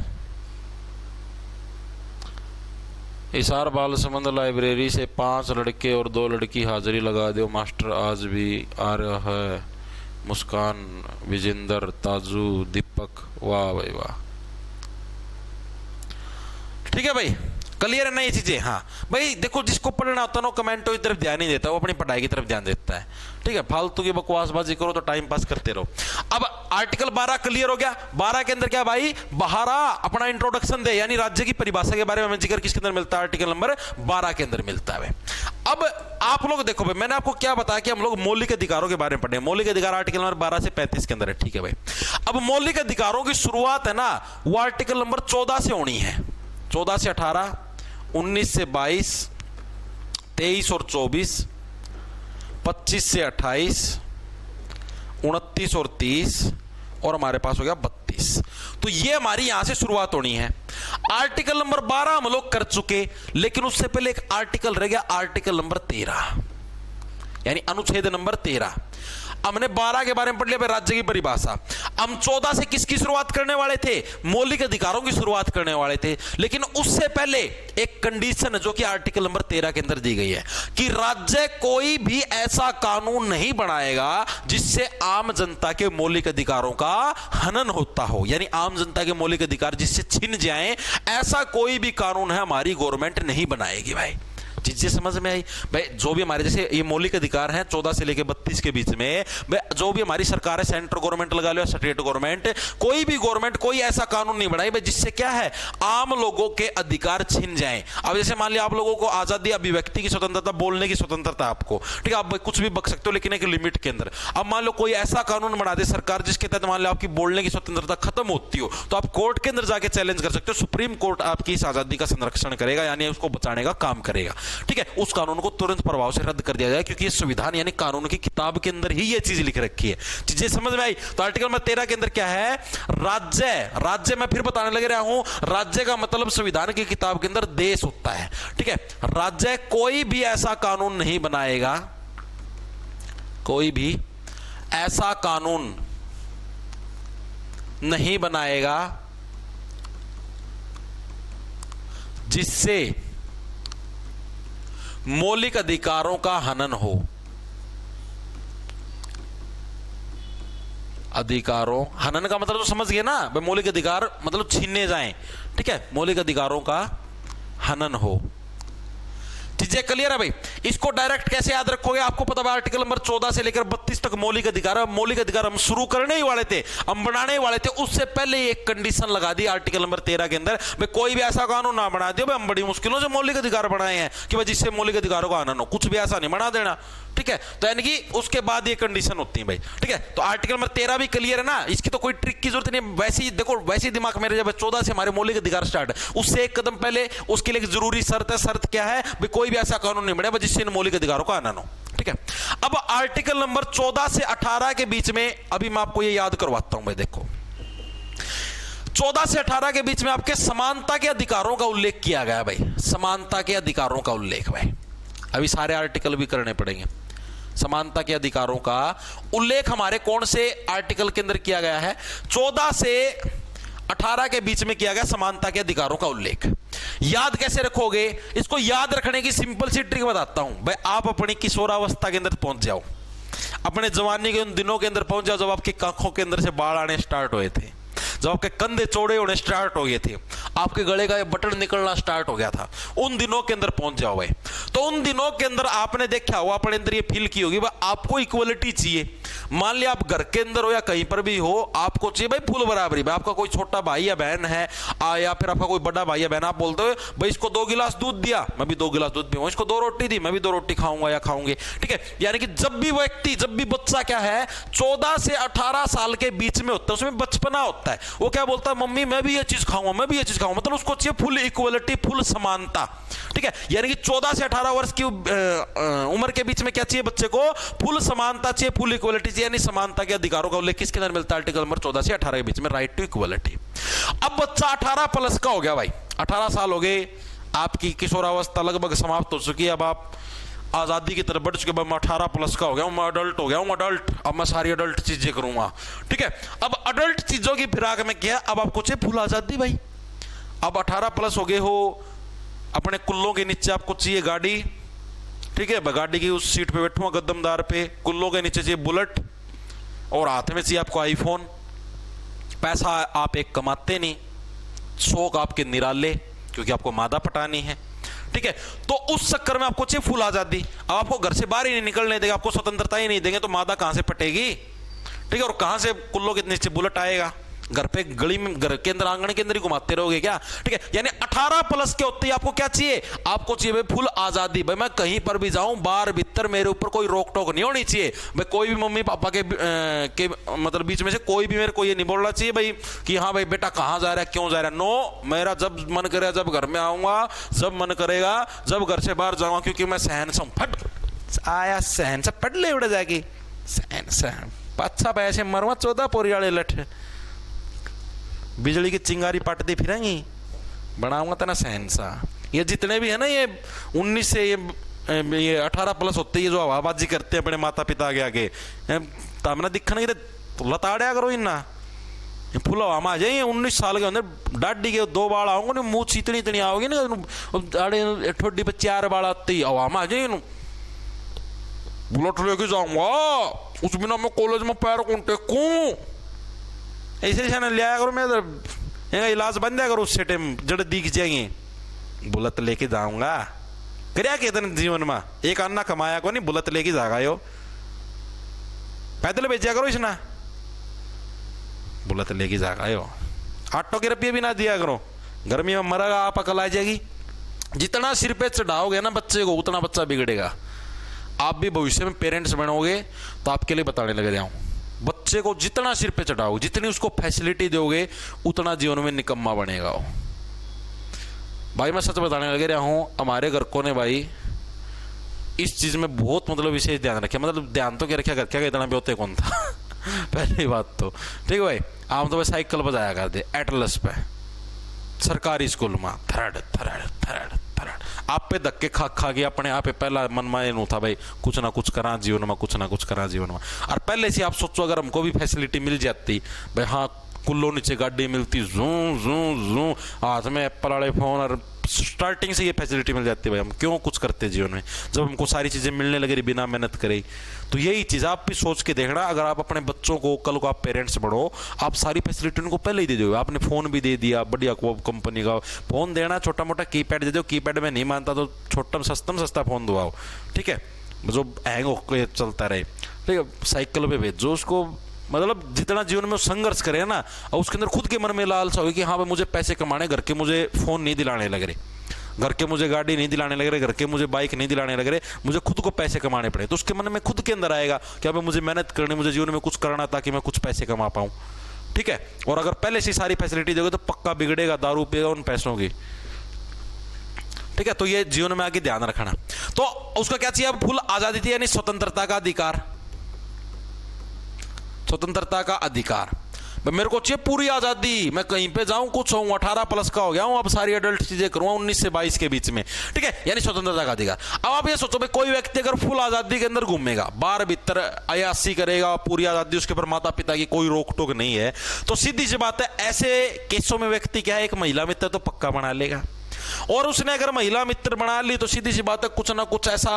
हिसार बाल संबंध लाइब्रेरी से 5 लड़के और 2 लड़की हाजिरी लगा दो, मास्टर आज भी आ रहा है। मुस्कान, विजेंद्र, ताजू, दीपक, वाह भाई वाह, ठीक है भाई, क्लियर है ना ये चीजें। हाँ भाई देखो, जिसको पढ़ना होता है ना कमेंटों की तरफ ध्यान नहीं देता, वो अपनी पढ़ाई की तरफ ध्यान देता है, ठीक है। फालतू की बकवासबाजी करो तो टाइम पास करते रहो। अब आर्टिकल 12 क्लियर हो गया। 12 के अंदर क्या भाई, बहारा अपना इंट्रोडक्शन दे, यानी राज्य की परिभाषा के बारे में हमें जिक्र किसके अंदर मिलता है, आर्टिकल नंबर 12 के अंदर मिलता है। अब आप लोग देखो भाई, मैंने आपको क्या बताया कि हम लोग मौलिक अधिकारों के बारे में पढ़े। मौलिक अधिकार आर्टिकल नंबर 12 से 35 के अंदर है, ठीक है भाई। अब मौलिक अधिकारों की शुरुआत है ना, वो आर्टिकल नंबर 14 से होनी है। 14 से 18, 19 से 22, 23 और 24, 25 से 28, 29 और 30, और हमारे पास हो गया 32। तो ये हमारी यहां से शुरुआत होनी है। आर्टिकल नंबर 12 हम लोग कर चुके, लेकिन उससे पहले एक आर्टिकल रह गया, आर्टिकल नंबर 13, यानी अनुच्छेद नंबर 13। हमने 12 के बारे में पढ़ लिया, राज्य की परिभाषा। हम 14 से किसकी शुरुआत करने वाले थे? मौलिक अधिकारों की शुरुआत करने वाले थे, लेकिन उससे पहले एक कंडीशन जो कि आर्टिकल नंबर 13 के अंदर दी गई है कि राज्य कोई भी ऐसा कानून नहीं बनाएगा जिससे आम जनता के मौलिक अधिकारों का हनन होता हो, यानी आम जनता के मौलिक अधिकार जिससे छिन जाएं, ऐसा कोई भी कानून है हमारी गवर्नमेंट नहीं बनाएगी। भाई चीजें समझ में आई? भाई जो भी हमारे जैसे ये मौलिक अधिकार हैं 14 से लेकर 32 के बीच में, भाई जो भी हमारी सरकार है, सेंट्रल गवर्नमेंट लगा लो या स्टेट गवर्नमेंट, कोई भी गवर्नमेंट कोई ऐसा कानून नहीं बनाई भाई जिससे क्या है आम लोगों के अधिकार छिन जाएं। अब जैसे मान लिया आप लोगों को आजादी, अभिव्यक्ति की स्वतंत्रता, बोलने की स्वतंत्रता आपको, ठीक है, आप कुछ भी बक सकते हो लेकिन एक लिमिट के अंदर। अब मान लो कोई ऐसा कानून बना दे सरकार जिसके तहत मान लो आपकी बोलने की स्वतंत्रता खत्म होती हो, तो आप कोर्ट के अंदर जाके चैलेंज कर सकते हो, सुप्रीम कोर्ट आपकी इस आजादी का संरक्षण करेगा, यानी उसको बचाने का काम करेगा। ठीक है, उस कानून को तुरंत प्रभाव से रद्द कर दिया जाए, क्योंकि ये संविधान यानी कानून की किताब के अंदर ही ये चीज लिख रखी है। चीजें समझ में आई? तो आर्टिकल नंबर 13 के अंदर क्या है? राज्य। राज्य मैं फिर बताने लग रहा हूं, राज्य का मतलब संविधान की किताब के अंदर देश होता है। ठीक है, राज्य कोई भी ऐसा कानून नहीं बनाएगा, कोई भी ऐसा कानून नहीं बनाएगा जिससे मौलिक अधिकारों का हनन हो। अधिकारों, हनन का मतलब तो समझ गए ना, मौलिक अधिकार मतलब छीने जाएं। ठीक है, मौलिक अधिकारों का हनन हो। चीजें क्लियर है भाई? इसको डायरेक्ट कैसे याद रखोगे? आपको पता है आर्टिकल नंबर 14 से लेकर 32 तक मौलिक अधिकार है। मौलिक अधिकार हम शुरू करने ही वाले थे, हम बनाने ही वाले थे, उससे पहले एक कंडीशन लगा दी आर्टिकल नंबर 13 के अंदर, भाई कोई भी ऐसा कानून ना बना दियो, भाई हम बड़ी मुश्किलों से मौलिक अधिकार बनाए हैं कि भाई जिससे मौलिक अधिकारों का हनन हो, कुछ भी ऐसा नहीं बना देना। ठीक है, तो यानी कि उसके बाद ये कंडीशन होती है भाई। ठीक है, तो आर्टिकल नंबर 13 भी क्लियर है ना, इसकी तो कोई ट्रिक की जरूरत नहीं। वैसे ही देखो, वैसे ही दिमाग मेरे जब 14 से हमारे मौलिक अधिकार स्टार्ट है, उससे एक कदम पहले उसके लिए एक जरूरी शर्त है। शर्त क्या है? भाई कोई भी ऐसा कानून नहीं बनेगा जिससे मौलिक अधिकारों का हनन हो। ठीक है, अब आर्टिकल नंबर 14 से 18 के बीच में अभी मैं आपको ये याद करवाता हूं भाई। देखो 14 से 18 के बीच में आपके समानता के अधिकारों का उल्लेख किया गया भाई, समानता के अधिकारों का उल्लेख। भाई अभी सारे आर्टिकल भी करने पड़ेंगे। समानता के अधिकारों का उल्लेख हमारे कौन से आर्टिकल के अंदर किया गया है? 14 से 18 के बीच में किया गया समानता के अधिकारों का उल्लेख। याद कैसे रखोगे? इसको याद रखने की सिंपल सी ट्रिक बताता हूं भाई। आप अपनी किशोरावस्था के अंदर पहुंच जाओ, अपने जवानी के उन दिनों के अंदर पहुंच जाओ जब आपकी आंखों के अंदर से बाल आने स्टार्ट हुए थे, जब आपके कंधे चौड़े होने स्टार्ट हो गए थे, आपके गले का ये बटन निकलना स्टार्ट हो गया था, उन दिनों के अंदर पहुंच जाओ भाई। तो उन दिनों के अंदर आपने देखा होगा, अपने अंदर ये फील की होगी भाई आपको इक्वलिटी चाहिए। मान लिया आप घर के अंदर हो या कहीं पर भी हो, आपको चाहिए भाई फुल बराबरी। भाई आपका कोई छोटा भाई या बहन है या फिर आपका कोई बड़ा भाई या बहन, आप बोलते हो भाई इसको 2 गिलास दूध दिया, मैं भी 2 गिलास दूध पीऊंगा, इसको 2 रोटी दी, मैं भी 2 रोटी खाऊंगा या खाऊंगी। ठीक है, यानी कि जब भी व्यक्ति, जब भी बच्चा क्या है 14 से 18 साल के बीच में होता है, उसमें बचपना होता है, वो क्या बोलता है? मम्मी मैं भी ये चीज खाऊंगा, मैं भी ये चीज खाऊंगा। मतलब उसको चाहिए फुल इक्वलिटी, फुल समानता। ठीक है, यानी कि 14 से 18 वर्ष की उम्र के बीच में क्या चाहिए बच्चे को? फुल समानता चाहिए, फुल इक्वलिटी चाहिए। यानी समानता के अधिकारों का उल्लेख किसके अंदर मिलता है? आर्टिकल नंबर 14 से 18 के बीच में, राइट टू इक्वलिटी। अब बच्चा 18 प्लस का हो गया भाई, 18 साल हो गए, आपकी किशोरावस्था लगभग समाप्त हो चुकी है, अब आप आजादी की तरफ बढ़ चुके। मैं 18 प्लस का हो गया हूं, मैं अडल्ट हो गया हूं, अडल्ट, अब मैं सारी अडल्ट चीजें करूंगा। ठीक है, अब अडल्ट चीजों की फिराक में क्या, अब आपको चाहिए फुल आजादी भाई। अब 18 प्लस हो गए हो, अपने कुल्लों के नीचे आपको चाहिए गाड़ी। ठीक है, गाड़ी की उस सीट पे बैठूंगा गद्दमदार पे, कुल्लों के नीचे चाहिए बुलेट, और हाथ में चाहिए आपको आईफोन। पैसा आप एक कमाते नहीं, शौक आपके निराले, क्योंकि आपको मादा पटानी है। ठीक है, तो उस चक्कर में आपको चाहिए फुल आजादी। अब आपको घर से बाहर ही नहीं निकलने देगा, आपको स्वतंत्रता ही नहीं देंगे, तो मादा कहां से पटेगी? ठीक है, और कहां से कुल्लों के नीचे बुलेट आएगा? घर पे गली में, घर के अंदर, आंगन के अंदर ही घुमाते रहोगे क्या? ठीक है, यानी 18 प्लस के होते ही आपको क्या चाहिए? आपको चाहिए भाई फुल आजादी। भाई मैं कहीं पर भी जाऊं, बाहर भीतर, मेरे ऊपर कोई रोक टोक नहीं होनी चाहिए। भाई कोई भी मम्मी पापा के मतलब बीच में से कोई भी मेरे को ये नहीं बोलना चाहिए भाई कि हाँ भाई बेटा कहां जा रहा है, क्यों जा रहा है। नो, मेरा जब मन करेगा जब घर में आऊंगा, जब मन करेगा जब घर से बाहर जाऊंगा, क्योंकि मैं सहनसम फट आया सहन से पढ़ ले उड़ा जाके सहन सहन पाछा पैसे मरवा 14 पोरी वाले लठ बिजली की चिंगारी पाटती फिरेंगी बनाऊंगा तेना सहनसा। ये जितने भी है ना ये 19 से ये 18 प्लस होते हैं जो हवाबाजी करते हैं अपने माता पिता के आगे तमना दिखने की तो लताड़िया करो इन्ना फूल हवा आ जाए 19 साल के अंदर डाडी के 2 बाल आओगे ना मुँह इतनी इतनी आओगी ना ठोडी पे 4 बाल आती हवा में आ जाए बुलेट लेके जाऊंगा उस बिना मैं कॉलेज में पैर कौन टेकूं ऐसे चैनल लिया करो मैं इलाज बन जाएगा उससे टाइम जड़ दिख जाएंगे बुलेट लेके जाऊंगा क्या कहते हैं जीवन में एक अन्ना कमाया को नहीं बुलेट लेके जागा यो पैदल भेजा करो इसना बुलेट लेके जागा यो 8 के रुपये भी ना दिया करो गर्मी में मरेगा आप अकल आ जाएगी। जितना सिर पे चढ़ाओगे ना बच्चे को उतना बच्चा बिगड़ेगा। आप भी भविष्य में पेरेंट्स बनोगे तो आपके लिए बताने लग जाऊं बच्चे को जितना सिर पे चढ़ाओगे जितनी उसको फैसिलिटी दोगे उतना जीवन में निकम्मा बनेगा वो। भाई मैं सच बताने लग रहा हूं हमारे घर को ने भाई इस चीज में बहुत मतलब विशेष ध्यान रखे मतलब ध्यान तो क्या रखा घर क्या इतना भी होते कौन था पहली बात तो ठीक है भाई आम तो भाई साइकिल बजाया करते एटलस पे सरकारी स्कूल में थरड थरड थरड थरड आप पे धक्के खा खा के अपने आप पहला मन में नहीं था भाई कुछ ना कुछ करा जीवन में कुछ ना कुछ करा जीवन में। और पहले से आप सोचो अगर हमको भी फैसिलिटी मिल जाती भाई हाँ कुल्लो नीचे गाड़ी मिलती जू जू जू हाथ में एप्पल वाले फोन और स्टार्टिंग से ये फैसिलिटी मिल जाती है भाई हम क्यों कुछ करते जीवन में जब हमको सारी चीजें मिलने लगे बिना मेहनत करे। तो यही चीज आप भी सोच के देखना अगर आप अपने बच्चों को कल को आप पेरेंट्स बढ़ो आप सारी फैसिलिटी उनको पहले ही दे दो। आपने फोन भी दे दिया बढ़िया कंपनी का फोन देना छोटा मोटा कीपैड दे दो कीपैड में नहीं मानता तो छोटा सस्ता फोन दो ठीक है जो हैंग होकर चलता रहे ठीक है। साइकिल पे भेजो उसको मतलब जितना जीवन में संघर्ष करे ना और उसके अंदर खुद के मन में लालसा हो कि हाँ भाई मुझे पैसे कमाने घर के मुझे फोन नहीं दिलाने लग रहे घर के मुझे गाड़ी नहीं दिलाने लग रहे घर के मुझे बाइक नहीं दिलाने लग रहे मुझे खुद को पैसे कमाने पड़े तो उसके मन में खुद के अंदर आएगा कि भाई मुझे मेहनत करनी मुझे जीवन में कुछ करना ताकि मैं कुछ पैसे कमा पाऊँ ठीक है। और अगर पहले से सारी फैसिलिटी दोगे तो पक्का बिगड़ेगा दारू पिएगा उन पैसों की ठीक है। तो ये जीवन में आगे ध्यान रखना। तो उसका क्या चाहिए अब फुल आजादी थी यानी स्वतंत्रता का अधिकार स्वतंत्रता का अधिकार मेरे को चाहिए पूरी आजादी मैं कहीं पे जाऊं कुछ हूं 18 प्लस का हो गया हूं अब सारी एडल्ट चीजें करूंगा 19 से 22 के बीच में ठीक है यानी स्वतंत्रता का अधिकार। अब आप ये सोचो भाई कोई व्यक्ति अगर फुल आजादी के अंदर घूमेगा बाहर भीतर अयासी करेगा पूरी आजादी उसके ऊपर माता पिता की कोई रोक टोक नहीं है तो सीधी सी बात है ऐसे केसों में व्यक्ति क्या है एक महिला मित्र तो पक्का बना लेगा और उसने अगर महिला मित्र बना ली तो सीधी सी बात है कुछ ना कुछ ऐसा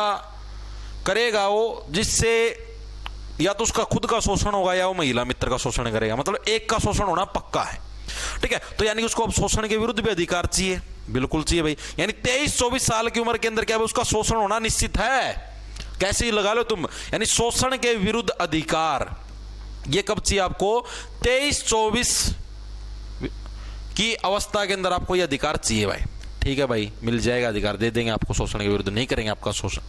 करेगा वो जिससे या तो उसका खुद का शोषण होगा या वो महिला मित्र का शोषण करेगा मतलब एक का शोषण होना पक्का है ठीक है। तो यानी कि उसको अब शोषण के विरुद्ध भी अधिकार चाहिए बिल्कुल चाहिए भाई यानी 23-24 साल की उम्र के अंदर क्या उसका शोषण होना निश्चित है कैसे ही लगा लो तुम यानी शोषण के विरुद्ध अधिकार ये कब चाहिए आपको 23-24 की अवस्था के अंदर आपको ये अधिकार चाहिए भाई ठीक है भाई मिल जाएगा अधिकार दे देंगे आपको शोषण के विरुद्ध नहीं करेंगे आपका शोषण।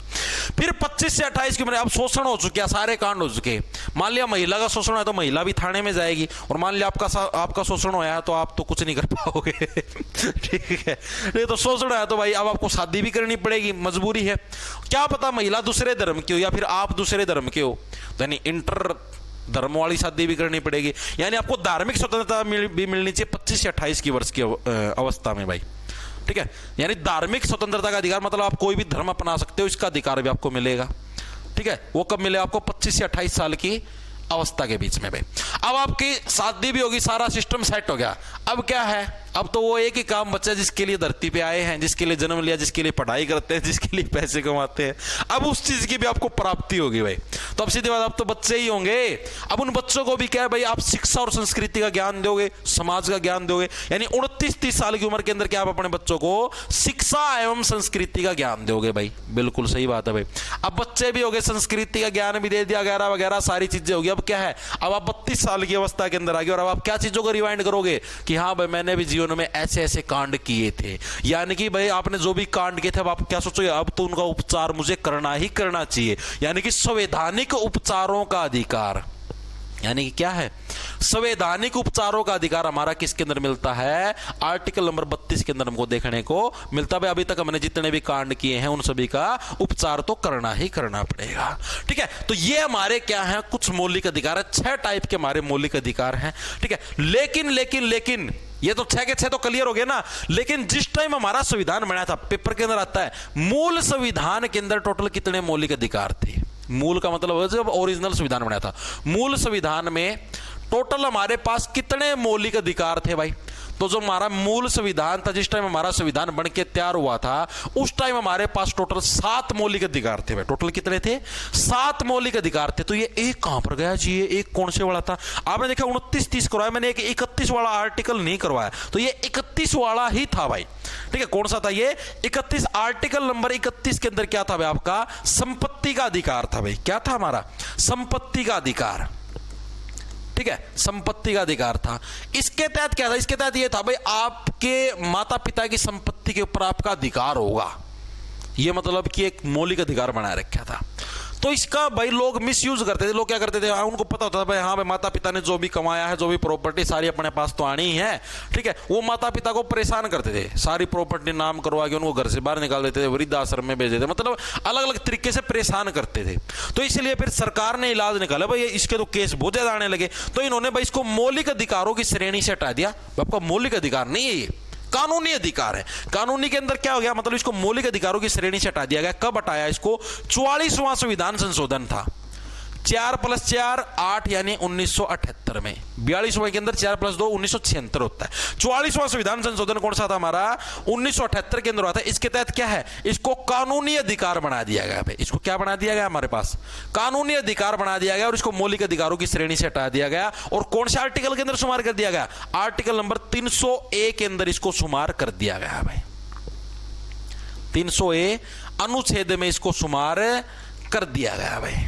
फिर 25 से 28 की उम्र अब शोषण हो चुके सारे कांड हो चुके मान लिया महिला का शोषण है तो महिला भी थाने में जाएगी और मान लिया आपका शोषण होया है तो आप तो कुछ नहीं कर पाओगे ठीक है। नहीं तो शोषण है तो भाई अब आपको शादी भी करनी पड़ेगी मजबूरी है क्या पता महिला दूसरे धर्म की हो या फिर आप दूसरे धर्म के हो यानी इंटर धर्म वाली शादी भी करनी पड़ेगी यानी आपको धार्मिक स्वतंत्रता भी मिलनी चाहिए 25 से 28 की वर्ष की अवस्था में भाई ठीक है। यानी धार्मिक स्वतंत्रता का अधिकार मतलब आप कोई भी धर्म अपना सकते हो इसका अधिकार भी आपको मिलेगा ठीक है। वो कब मिलेगा आपको 25 से 28 साल की अवस्था के बीच में भाई। अब आपकी शादी भी होगी सारा सिस्टम सेट हो गया अब क्या है अब तो वो एक ही काम बच्चा जिसके लिए धरती पे आए हैं जिसके लिए जन्म लिया जिसके लिए पढ़ाई करते हैं जिसके लिए पैसे कमाते हैं अब उस चीज की भी आपको प्राप्ति होगी भाई। तो अब सीधी बात अब तो बच्चे ही होंगे अब उन बच्चों को भी क्या है भाई आप शिक्षा और संस्कृति का ज्ञान दोगे समाज का ज्ञान दोगे यानी 29-30 साल की उम्र के अंदर क्या आप अपने बच्चों को शिक्षा एवं संस्कृति का ज्ञान दोगे भाई बिल्कुल सही बात है भाई। अब बच्चे भी हो गए संस्कृति का ज्ञान भी दे दिया वगैरह वगैरह सारी चीजें होगी अब क्या है अब आप 32 साल की अवस्था के अंदर आ गए और अब आप क्या चीजों को रिवाइंड करोगे कि हाँ भाई मैंने भी जीवन में ऐसे ऐसे कांड किए थे यानी कि भाई आपने जो भी कांड किए थे अब आप क्या सोचोगे अब तो उनका उपचार मुझे करना ही करना चाहिए यानी कि संवैधानिक उपचारों का अधिकार यानी कि क्या है, संवैधानिक उपचारों का अधिकार हमारा किसके अंदर मिलता है, आर्टिकल नंबर 32 के अंदर हमको देखने को मिलता है। अभी तक हमने जितने भी कांड किए हैं उन सभी का उपचार तो करना ही करना पड़ेगा। ठीक है, तो ये हमारे क्या है, कुछ मौलिक अधिकार है, 6 टाइप के हमारे मौलिक अधिकार हैं। ठीक है, लेकिन ये तो 6 के 6 तो क्लियर हो गए ना। लेकिन जिस टाइम हमारा संविधान बना था, पेपर के अंदर आता है मूल संविधान के अंदर टोटल कितने मौलिक अधिकार थे। मूल का मतलब जब ओरिजिनल संविधान बनाया था, मूल संविधान में टोटल हमारे पास कितने मौलिक अधिकार थे भाई। तो जो हमारा मूल संविधान था, जिस टाइम हमारा संविधान बन के तैयार हुआ था, उस टाइम हमारे पास टोटल 7 मौलिक अधिकार थे भाई। टोटल कितने थे, 7 मौलिक अधिकार थे। तो ये एक कहां पर गया जी, ये एक कौन से वाला था। आपने देखा 29-30 करवाया, मैंने एक 31 वाला आर्टिकल नहीं करवाया, तो ये 31 वाला ही था भाई। ठीक है, कौन सा था ये, 31 आर्टिकल नंबर 31 के अंदर क्या था भाई, आपका संपत्ति का अधिकार था भाई। क्या था हमारा, संपत्ति का अधिकार। ठीक है, संपत्ति का अधिकार था। इसके तहत क्या था, इसके तहत ये था भाई, आपके माता पिता की संपत्ति के ऊपर आपका अधिकार होगा। ये मतलब कि एक मौलिक अधिकार बनाए रखा था। तो इसका भाई लोग मिसयूज करते थे। लोग क्या करते थे, उनको पता होता था भाई, हाँ भाई माता पिता ने जो भी कमाया है, जो भी प्रॉपर्टी सारी अपने पास तो आनी ही है। ठीक है, वो माता पिता को परेशान करते थे, सारी प्रॉपर्टी नाम करवा के उनको घर से बाहर निकाल देते थे, वृद्धाश्रम में भेज देते, मतलब अलग अलग तरीके से परेशान करते थे। तो इसलिए फिर सरकार ने इलाज निकाला भाई, इसके तो केस बहुत ज्यादा आने लगे। तो इन्होंने भाई इसको मौलिक अधिकारों की श्रेणी से हटा दिया। आपका मौलिक अधिकार नहीं है, ये कानूनी अधिकार है। कानूनी के अंदर क्या हो गया, मतलब इसको मौलिक अधिकारों की श्रेणी से हटा दिया गया। कब हटाया इसको, 44वां संविधान संशोधन था, 4+4 8 यानी 1978 में। 42वां के अंदर 4+2 1976 होता है। 44वां संविधान संशोधन कौन सा था हमारा, 1978 के अंदर हुआ था। इसके तहत क्या है, इसको कानूनी अधिकार बना दिया गया भाई। इसको क्या बना दिया गया, हमारे पास कानूनी अधिकार बना दिया गया और इसको मौलिक अधिकारों की श्रेणी से हटा दिया गया। और कौन से आर्टिकल के अंदर शुमार कर दिया गया, आर्टिकल नंबर 300A के अंदर इसको शुमार कर दिया गया भाई। 300A अनुच्छेद में इसको शुमार कर दिया गया भाई।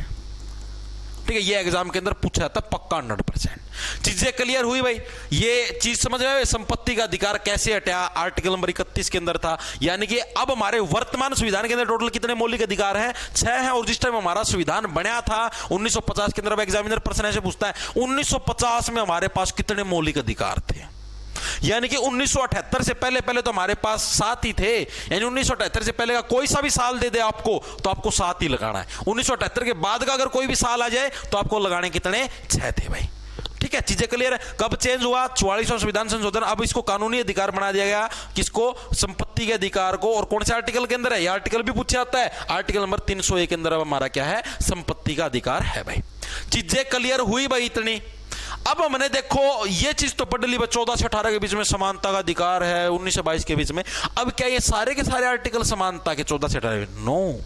ठीक है, ये एग्जाम के अंदर पूछा जाता पक्का 100%। चीजें क्लियर हुई भाई, ये चीज समझ में, संपत्ति का अधिकार कैसे हटा, आर्टिकल नंबर 31 के अंदर था। यानी कि अब हमारे वर्तमान संविधान के अंदर टोटल कितने मौलिक अधिकार हैं, 6 हैं। और जिस टाइम हमारा संविधान बना था 1950 के अंदर, अब एग्जामिनर प्रश्न ऐसे पूछता है 1950 में हमारे पास कितने मौलिक अधिकार थे। यानी कि 1978 से पहले तो हमारे पास 7 ही थे। यानी 1978 से पहले का कोई सा भी साल दे दे आपको, तो आपको 7 ही लगाना है। 1978 के बाद का अगर कोई भी साल आ जाए तो आपको लगाने कितने, 6 थे भाई। ठीक है, चीजें क्लियर है। कब चेंज हुआ, 44वां संविधान संशोधन। अब इसको कानूनी अधिकार बना दिया गया, किसको, संपत्ति के अधिकार को। और कौन से आर्टिकल के अंदर है, यह आर्टिकल भी पूछा जाता है, आर्टिकल नंबर 300A के अंदर अब हमारा क्या है, संपत्ति का अधिकार है भाई। चीजें क्लियर हुई भाई इतनी। अब हमने देखो ये चीज तो पढ़ ली, 14 से 18 के बीच में समानता का अधिकार है, 19 से 22 के बीच में। अब क्या ये सारे के सारे आर्टिकल समानता के 14 से 18? नो,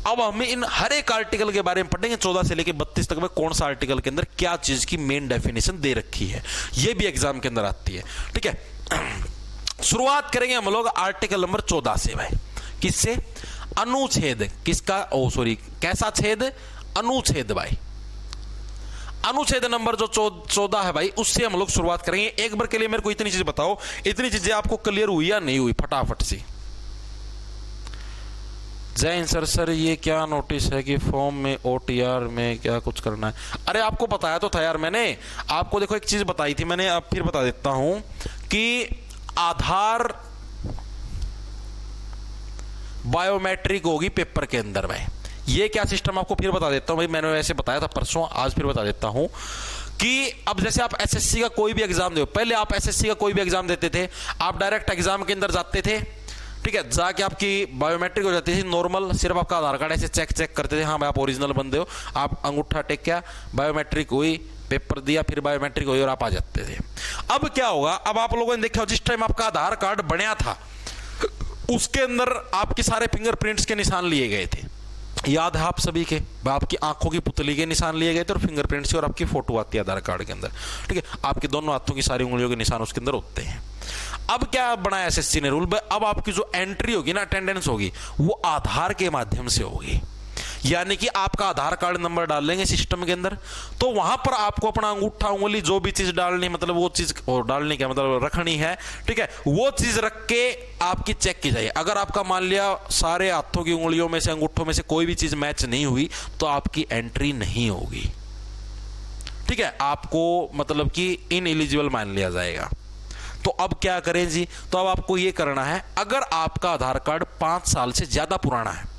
अब हम इन हर एक आर्टिकल के बारे में पढ़ेंगे, 14 से लेकर 32 तक में कौन सा आर्टिकल के अंदर क्या चीज की मेन डेफिनेशन दे रखी है, ये भी एग्जाम के अंदर आती है। ठीक है, शुरुआत करेंगे हम लोग आर्टिकल नंबर 14 से भाई। किससे, अनुच्छेद किसका, कैसा छेद, अनुच्छेद भाई। अनुच्छेद नंबर जो 14 है भाई, उससे हम लोग शुरुआत करेंगे। एक बार के लिए मेरे को इतनी चीज बताओ, इतनी चीजें आपको क्लियर हुई या नहीं हुई, फटाफट से। जय हिंद सर, ये क्या नोटिस है कि फॉर्म में OTR में क्या कुछ करना है? अरे आपको बताया तो था यार मैंने आपको। देखो एक चीज बताई थी मैंने, अब फिर बता देता हूं कि आधार बायोमेट्रिक होगी पेपर के अंदर भाई। ये क्या सिस्टम आपको फिर बता देता हूं भाई, मैंने वैसे बताया था परसों, आज फिर बता देता हूं कि अब जैसे आप SSC का कोई भी एग्जाम दो, पहले आप SSC का कोई भी एग्जाम देते थे, आप डायरेक्ट एग्जाम के अंदर जाते थे। ठीक है, जाके आपकी बायोमेट्रिक हो जाती थी नॉर्मल, सिर्फ आपका आधार कार्ड ऐसे चेक करते थे, हाँ भाई आप ओरिजिनल बंदे हो। आप अंगूठा टेक किया, बायोमेट्रिक हुई, पेपर दिया, फिर बायोमेट्रिक हुई और आप आ जाते थे। अब क्या होगा, अब आप लोगों ने देखा जिस टाइम आपका आधार कार्ड बना था उसके अंदर आपके सारे फिंगरप्रिंट्स के निशान लिए गए थे। याद है आप सभी के, आपकी आंखों की पुतली के निशान लिए गए थे और फिंगरप्रिंट्स और आपकी फोटो आती है आधार कार्ड के अंदर। ठीक है, आपके दोनों हाथों की सारी उंगलियों के निशान उसके अंदर होते हैं। अब क्या बनाया SSC ने रूल, अब आपकी जो एंट्री होगी ना, अटेंडेंस होगी, वो आधार के माध्यम से होगी। यानी कि आपका आधार कार्ड नंबर डाल लेंगे सिस्टम के अंदर, तो वहां पर आपको अपना अंगूठा उंगली जो भी चीज डालनी, मतलब वो चीज डालनी क्या मतलब रखनी है। ठीक है, वो चीज रख के आपकी चेक की जाए। अगर आपका मान लिया सारे हाथों की उंगलियों में से, अंगूठों में से कोई भी चीज मैच नहीं हुई, तो आपकी एंट्री नहीं होगी। ठीक है, आपको मतलब कि इनएलिजिबल मान लिया जाएगा। तो अब क्या करें जी, तो अब आपको ये करना है, अगर आपका आधार कार्ड 5 साल से ज्यादा पुराना है,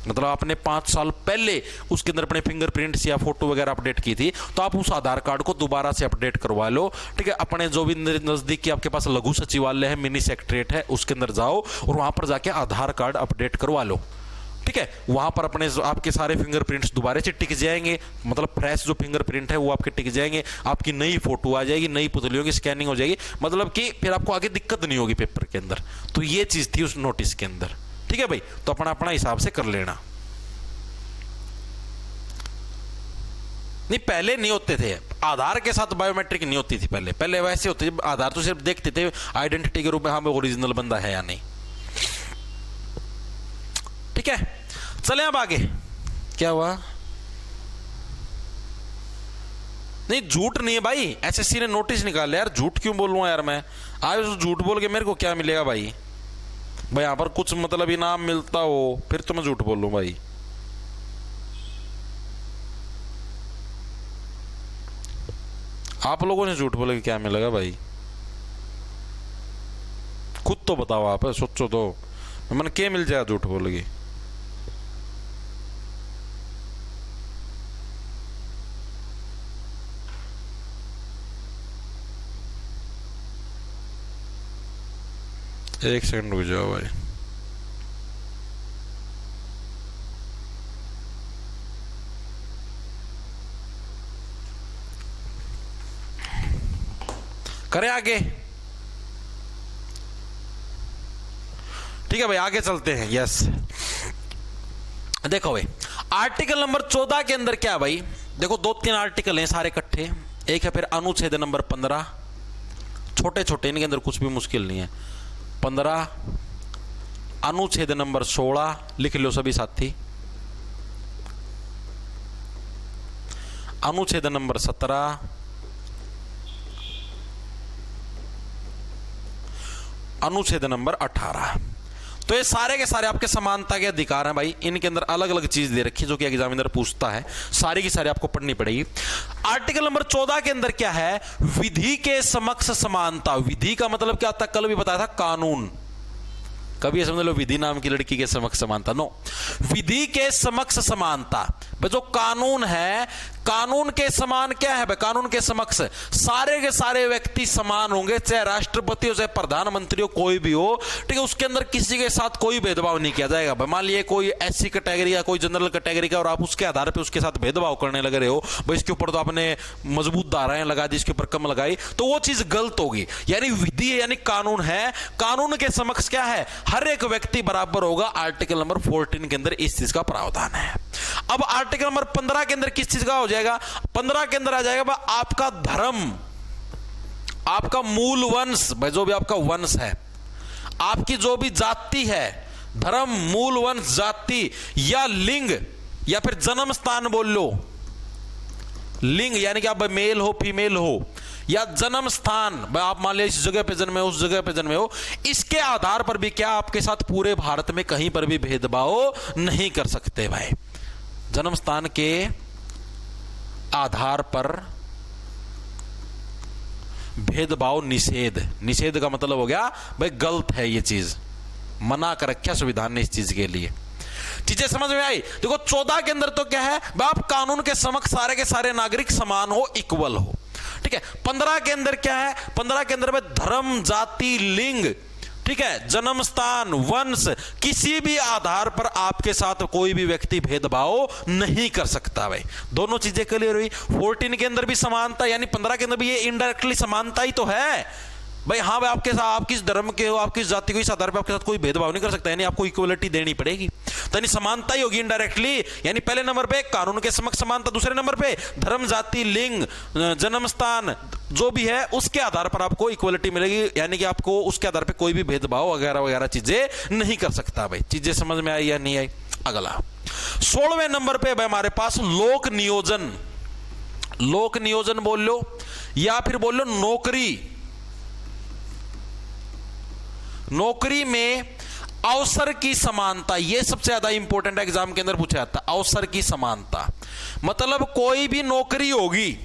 मतलब आपने 5 साल पहले उसके अंदर अपने फिंगरप्रिंट्स या फोटो वगैरह अपडेट की थी, तो आप उस आधार कार्ड को दोबारा से अपडेट करवा लो। ठीक है, अपने जो भी नजदीक की आपके पास लघु सचिवालय है, मिनी सेक्रेटरीट है, उसके अंदर जाओ और वहां पर जाके आधार कार्ड अपडेट करवा लो। ठीक है, वहां पर अपने आपके सारे फिंगरप्रिंट्स दोबारा से टिक जाएंगे, मतलब फ्रेश जो फिंगरप्रिंट है वो आपके टिक जाएंगे, आपकी नई फोटो आ जाएगी, नई पुतलियों की स्कैनिंग हो जाएगी, मतलब कि फिर आपको आगे दिक्कत नहीं होगी पेपर के अंदर। तो ये चीज थी उस नोटिस के अंदर। ठीक है भाई, तो अपना अपना हिसाब से कर लेना। नहीं, पहले नहीं होते थे, आधार के साथ बायोमेट्रिक नहीं होती थी पहले। पहले वैसे होते थे, आधार तो सिर्फ देखते थे आइडेंटिटी के रूप में, हाँ ओरिजिनल बंदा है या नहीं। ठीक है, चले अब आगे। क्या हुआ? नहीं, झूठ नहीं है भाई, एसएससी ने नोटिस निकाला यार, झूठ क्यों बोलूं यार मैं? आज झूठ बोल के मेरे को क्या मिलेगा भाई? भाई यहां पर कुछ मतलब इनाम मिलता हो फिर तो मैं झूठ बोलूं भाई। आप लोगों ने झूठ बोले कि क्या मिलेगा भाई? खुद तो बताओ, आप सोचो तो, मैंने क्या मिल जाएगा झूठ बोलेगी? एक सेकंड रुक जाओ भाई। करें आगे? ठीक है भाई, आगे चलते हैं। यस, देखो भाई, आर्टिकल नंबर 14 के अंदर क्या है भाई? देखो 2-3 आर्टिकल हैं सारे इकट्ठे। एक है फिर अनुच्छेद नंबर 15, छोटे छोटे, इनके अंदर कुछ भी मुश्किल नहीं है। 15, अनुच्छेद नंबर 16, लिख लो सभी साथी। अनुच्छेद नंबर 17, अनुच्छेद नंबर 18। तो ये सारे के सारे आपके समानता के अधिकार हैं भाई। इनके अंदर अलग अलग चीज दे रखी है जो कि एग्जामिनर पूछता है, सारी की सारी आपको पढ़नी पड़ेगी। आर्टिकल नंबर 14 के अंदर क्या है? विधि के समक्ष समानता। विधि का मतलब क्या था? कल भी बताया था, कानून। कभी समझ लो विधि नाम की लड़की के समक्ष समानता, नो, विधि के समक्ष समानता। भाई जो कानून है, कानून के समान क्या है भाई? कानून के समक्ष सारे के सारे व्यक्ति समान होंगे, चाहे राष्ट्रपति हो, चाहे प्रधानमंत्री हो, कोई भी हो। ठीक है, उसके अंदर किसी के साथ कोई भेदभाव नहीं किया जाएगा। मान लिए कोई एससी कैटेगरी या कोई जनरल कैटेगरी का और आप उसके आधार पर उसके साथ भेदभाव करने लग रहे हो, भाई इसके ऊपर तो आपने मजबूत धाराएं लगा दी, इसके ऊपर कम लगाई, तो वो चीज गलत होगी। यानी विधि है, यानी कानून है, कानून के समक्ष क्या है? हर एक व्यक्ति बराबर होगा। आर्टिकल नंबर 14 के अंदर इस चीज का प्रावधान है। अब आर्टिकल नंबर 15 के अंदर किस चीज का हो जाएगा? 15 के अंदर आ जाएगा आपका धर्म, आपका मूल वंश, भाई जो भी आपका वंश है, आपकी जो भी जाति है, धर्म, मूल वंश, जाति या लिंग या फिर जन्म स्थान बोल लो। लिंग यानी कि आप मेल हो, फीमेल हो, या जन्म स्थान, आप मान लीजिए इस जगह पे जन्मे हो, उस जगह पे जन्मे हो, इसके आधार पर भी क्या आपके साथ पूरे भारत में कहीं पर भी भेदभाव नहीं कर सकते भाई। जन्म स्थान के आधार पर भेदभाव निषेध। निषेध का मतलब हो गया भाई गलत है, ये चीज मना कर रखा संविधान ने इस चीज के लिए। चीजें समझ में आई? देखो 14 के अंदर तो क्या है? आप कानून के समक्ष सारे के सारे नागरिक समान हो, इक्वल हो। ठीक है, 15 के अंदर क्या है? 15 के अंदर धर्म, जाति, लिंग, ठीक है, जन्म स्थान, वंश, किसी भी आधार पर आपके साथ कोई भी व्यक्ति भेदभाव नहीं कर सकता भाई। दोनों चीजें क्लियर हुई। 14 के अंदर भी समानता, यानी 15 के अंदर भी ये इनडायरेक्टली समानता ही तो है भाई। हाँ भाई, आपके साथ, आप किस धर्म के हो, आप किस जाति को, इस आधार पर आपके साथ कोई भेदभाव नहीं कर सकता, यानी आपको इक्वलिटी देनी पड़ेगी। तो यानी समानता ही होगी इनडायरेक्टली। यानी पहले नंबर पे कानून के समक्ष समानता, दूसरे नंबर पे धर्म, जाति, लिंग, जन्म स्थान जो भी है उसके आधार पर आपको इक्वलिटी मिलेगी, यानी कि आपको उसके आधार पर कोई भी भेदभाव वगैरह वगैरह चीजें नहीं कर सकता भाई। चीजें समझ में आई या नहीं आई? अगला 16वें नंबर पे भाई हमारे पास लोक नियोजन। लोक नियोजन बोल लो या फिर बोल लो नौकरी। नौकरी में अवसर की समानता, यह सबसे ज्यादा इंपॉर्टेंट एग्जाम के अंदर पूछा जाता है। अवसर की समानता मतलब कोई भी नौकरी होगी,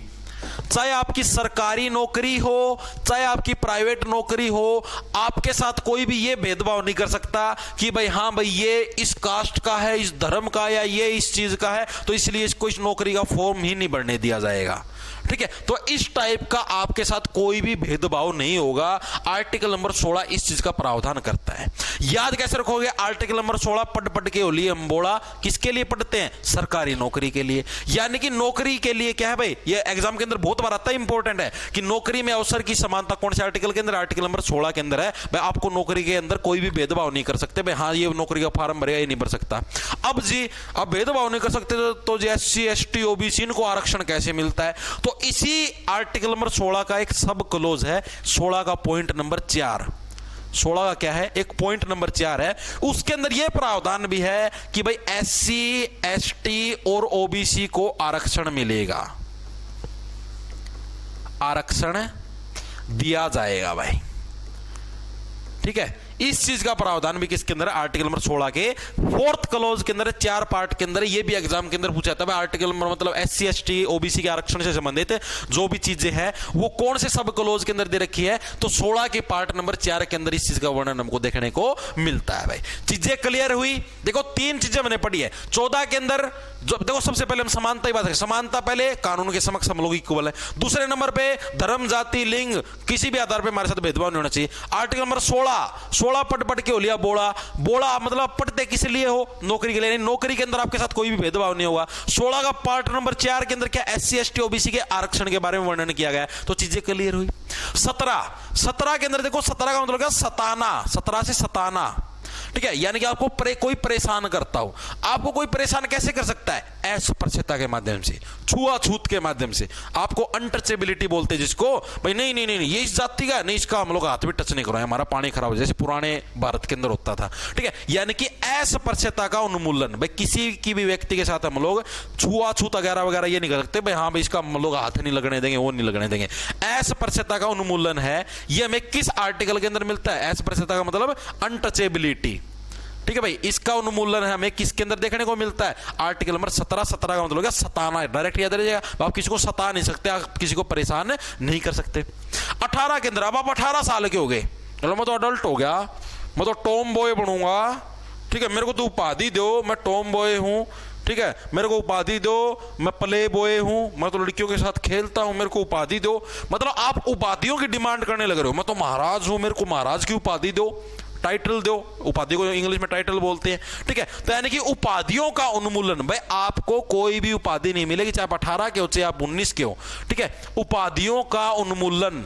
चाहे आपकी सरकारी नौकरी हो चाहे आपकी प्राइवेट नौकरी हो, आपके साथ कोई भी ये भेदभाव नहीं कर सकता कि भाई हाँ भाई ये इस कास्ट का है, इस धर्म का, या ये इस चीज का है, तो इसलिए इसको इस नौकरी का फॉर्म ही नहीं भरने दिया जाएगा। ठीक है, तो इस टाइप का आपके साथ कोई भी भेदभाव नहीं होगा। आर्टिकल नंबर 16 इस चीज का प्रावधान करता है। याद कैसे रखोगे? आर्टिकल नंबर 16 पढ़ के होली अंबोड़ा किसके लिए पढ़ते हैं? सरकारी नौकरी के लिए। यानी कि नौकरी के लिए क्या है भाई, ये एग्जाम के अंदर बहुत बार आता है, इंपॉर्टेंट है कि नौकरी में अवसर की समानता कौन से आर्टिकल के अंदर? आर्टिकल नंबर 16 के अंदर है। भाई आपको नौकरी के अंदर कोई भी भेदभाव नहीं कर सकते, भाई हाँ ये नौकरी का फॉर्म भरेगा, ये नहीं भर सकता। अब जी अब भेदभाव नहीं कर सकते तो जी SC ST OBC इनको आरक्षण कैसे मिलता है? तो इसी आर्टिकल नंबर 16 का एक सब क्लोज है, 16 का पॉइंट नंबर 4। 16 का क्या है? एक पॉइंट नंबर 4 है, उसके अंदर यह प्रावधान भी है कि भाई SC ST और OBC को आरक्षण मिलेगा, आरक्षण दिया जाएगा भाई। ठीक है, इस चीज का प्रावधान भी किसके अंदर? आर्टिकल नंबर 16 के 4th क्लॉज के अंदर, 4 पार्ट के अंदर। ये भी एग्जाम के अंदर पूछा जाता है। आर्टिकल नंबर मतलब SC ST OBC के आरक्षण से संबंधित जो भी चीजें हैं वो कौन से सब क्लॉज के अंदर दे रखी है? तो 16 के पार्ट नंबर 4 के अंदर इस चीज का वर्णन हमको देखने को मिलता है भाई। चीजें क्लियर हुई? देखो 3 चीजें मैंने पढ़ी है 14 के अंदर। जो देखो सबसे पहले हम समानता की बात करें, समानता पहले कानून के समक्ष हम लोग इक्वल है। दूसरे नंबर पे धर्म जाति लिंग किसी भी आधार पे हमारे साथ भेदभाव नहीं होना चाहिए। आर्टिकल नंबर 16 पढ़ के हो लिया बोला मतलब पढ़ते किस लिए हो? नौकरी के लिए। नौकरी के अंदर आपके साथ कोई भी भेदभाव नहीं होगा। 16 का पार्ट नंबर 4 के अंदर क्या? SC ST OBC के आरक्षण के बारे में वर्णन किया गया, तो चीजें क्लियर हुई। 17 के अंदर देखो, 17 का मतलब क्या? सताना, 17 से सताना। ठीक है, यानी कि आपको कोई परेशान करता हो। आपको कोई परेशान कैसे कर सकता है? अस्पृश्यता के माध्यम से, छुआछूत के माध्यम से। आपको अनटचेबिलिटी बोलते हैं जिसको, भाई नहीं नहीं नहीं ये इस जाति का नहीं, इसका हम लोग हाथ भी टच नहीं करो, हमारा पानी खराब हो, जैसे पुराने भारत के अंदर होता था। ठीक है, यानी कि अस्पृश्यता का उन्मूलन। भाई किसी की भी व्यक्ति के साथ हम लोग छुआछूत वगैरह वगैरह ये नहीं कर सकते, भाई हाँ भाई इसका हम लोग हाथ नहीं लगने देंगे, वो नहीं लगने देंगे। अस्पृश्यता का उन्मूलन है, ये हमें किस आर्टिकल के अंदर मिलता है? अस्पृश्यता का मतलब अनटचेबिलिटी। ठीक है भाई, इसका उन्मूलन है हमें किसके अंदर देखने को मिलता है? Article number 17। 17 का मतलब क्या? सताना है, डायरेक्ट याद रखिएगा। आप किसी को सता नहीं सकते, आप किसी को परेशान नहीं कर सकते। 18 के अंदर, अब आप 18 साल के हो गए, चलो मैं तो अडल्ट हो गया, मैं तो टॉम बॉय बनूंगा। ठीक है, मेरे को तो उपाधि दो, मैं टॉम बॉय हूं। ठीक है, मेरे को उपाधि दो, मैं प्ले बॉय हूं, मैं तो लड़कियों के साथ खेलता हूं, मेरे को उपाधि दो। मतलब आप उपाधियों की डिमांड करने लग रहे हो। मैं तो महाराज हूं, मेरे को महाराज की उपाधि दो, टाइटल दो। उपाधि को इंग्लिश में टाइटल बोलते हैं। ठीक है, तो यानी कि उपाधियों का उन्मूलन। भाई आपको कोई भी उपाधि नहीं मिलेगी, चाहे आप 18 के हो चाहे आप 19 के हो। ठीक है, उपाधियों का उन्मूलन,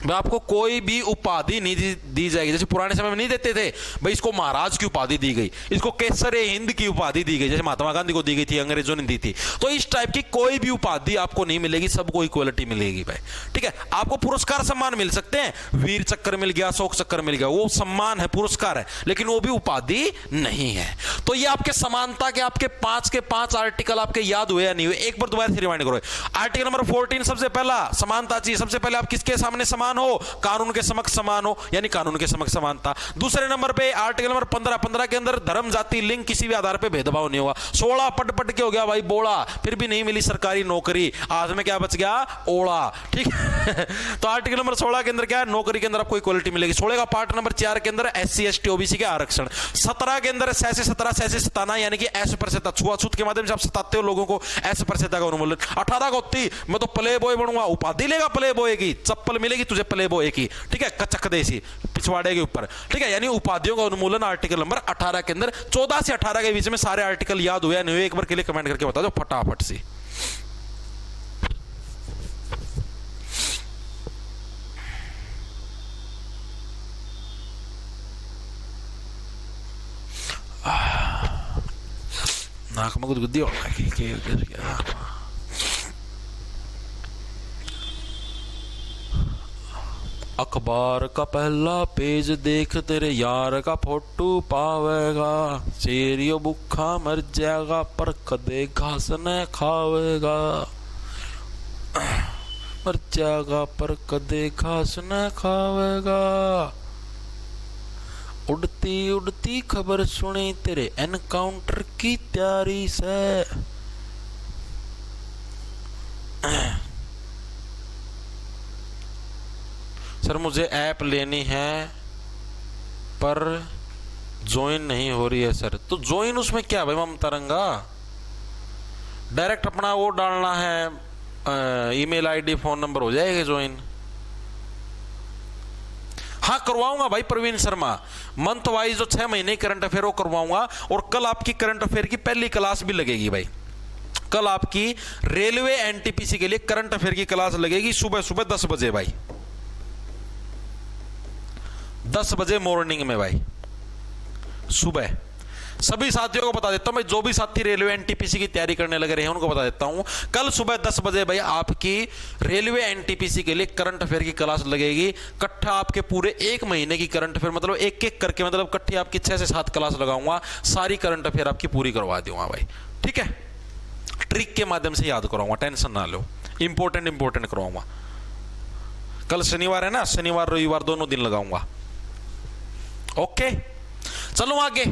आपको कोई भी उपाधि नहीं दी जाएगी। जैसे पुराने समय में नहीं देते थे, भाई इसको महाराज की उपाधि दी गई, इसको केसरे हिंद की उपाधि दी गई, जैसे महात्मा गांधी को दी गई थी, अंग्रेजों ने दी थी। तो इस टाइप की कोई भी उपाधि आपको नहीं मिलेगी, सबको इक्वलिटी मिलेगी भाई। ठीक है, आपको पुरस्कार सम्मान मिल सकते हैं, वीर चक्र मिल गया, अशोक चक्र मिल गया, वो सम्मान है, पुरस्कार है, लेकिन वो भी उपाधि नहीं है। तो ये आपके समानता के आपके 5 के 5 आर्टिकल आपके याद हुए या नहीं हुए? एक बार दोबारा से रिमाइंड करो। आर्टिकल नंबर 14 सबसे पहला समानता चाहिए। सबसे पहले आप किसके सामने समान हो? कानून के समक्ष समान हो, यानी कानून के समक्ष समानता। दूसरे नंबर पे आर्टिकल नंबर 15 के अंदर धर्म जाति लिंग किसी भी आधार पे भेदभाव नहीं होगा। 16 पट के हो गया भाई बोला, फिर भी नहीं मिली सरकारी नौकरी, हाथ में क्या बच गया? ओला। ठीक है, तो आर्टिकल नंबर 16 के अंदर क्या है? नौकरी के अंदर आपको इक्वलिटी मिलेगी। 16 का पार्ट नंबर 4 के अंदर SC ST OBC के आरक्षण। 17 के अंदर 6 से 17 6 से सताना, यानी कि अस्पृश्यता, छुआछूत के माध्यम से आप सताते हो लोगों को, अस्पृश्यता का उन्मूलन। 18 को मैं तो प्ले बॉय बनूंगा, उपाधि लेगा प्ले बॉय की, चप्पल मिलेगी तुझे प्ले बॉय की। ठीक है, कचक देसी पिछवाड़े के ऊपर। ठीक है, यानी उपाधियों का उन्मूलन आर्टिकल नंबर 18 के अंदर। 14 से 18 के बीच में सारे आर्टिकल याद हुए नहीं हुए? एक बार के लिए कमेंट करके बता दो फटाफट से। नाक में गुदगुदी हो रहा है। अखबार का पहला पेज देख तेरे यार का फोटो पावेगा, शेरियो भूखा मर जाएगा पर कदे घास न खावेगा, मर जाएगा पर कदे घास न खावेगा। उड़ती उड़ती खबर सुनी तेरे एनकाउंटर की तैयारी से, सर मुझे ऐप लेनी है पर ज्वाइन नहीं हो रही है सर। तो ज्वाइन उसमें क्या भाई ममता रंगा, डायरेक्ट अपना वो डालना है, ईमेल आईडी फोन नंबर, हो जाएगा ज्वाइन। हाँ करवाऊंगा भाई प्रवीण शर्मा, मंथ वाइज जो 6 महीने करंट अफेयर वो करवाऊंगा। और कल आपकी करंट अफेयर की पहली क्लास भी लगेगी भाई। कल आपकी रेलवे एनटीपीसी के लिए करंट अफेयर की क्लास लगेगी सुबह सुबह 10 बजे भाई, 10 बजे मॉर्निंग में भाई सुबह। सभी साथियों को बता देता हूं मैं, जो भी साथी रेलवे एनटीपीसी की तैयारी करने लगे रहे हैं उनको बता देता हूं, कल सुबह 10 बजे भाई आपकी रेलवे एनटीपीसी के लिए करंट अफेयर की क्लास लगेगी। इकट्ठा आपके पूरे 1 महीने की करंट अफेयर, मतलब एक एक करके, मतलब इकट्ठी आपकी 6 से 7 क्लास लगाऊंगा, सारी करंट अफेयर आपकी पूरी करवा दूंगा भाई। ठीक है, ट्रिक के माध्यम से याद कराऊंगा, टेंशन ना लो, इंपॉर्टेंट करवाऊंगा। कल शनिवार है ना, शनिवार रविवार दोनों दिन लगाऊंगा। ओके चलो आगे,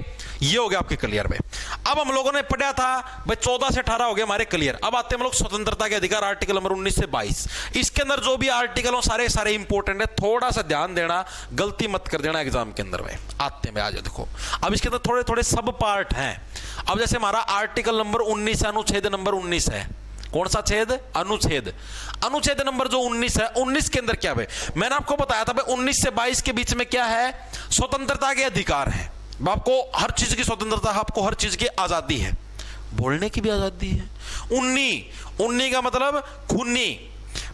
ये हो गया आपके क्लियर में। अब हम लोगों ने पढ़ा था भाई 14 से 18 हो गए हमारे क्लियर। अब आते हैं हम लोग स्वतंत्रता के अधिकार, आर्टिकल नंबर 19 से 22। इसके अंदर जो भी आर्टिकल हो सारे सारे इंपॉर्टेंट है, थोड़ा सा ध्यान देना, गलती मत कर देना एग्जाम के अंदर में। आते हैं, आ जाओ देखो। अब इसके अंदर थोड़े थोड़े सब पार्ट हैं। अब जैसे हमारा आर्टिकल नंबर 19 अनुच्छेद नंबर 19 है, कौन सा छेद? अनुच्छेद। अनुच्छेद नंबर जो 19 है, 19 के अंदर क्या है? मैंने आपको बताया था भाई 19 से 22 के बीच में क्या है? स्वतंत्रता के अधिकार है। आपको हर चीज की स्वतंत्रता है, आपको हर चीज की आजादी है, बोलने की भी आजादी है। 19 का मतलब खूनी,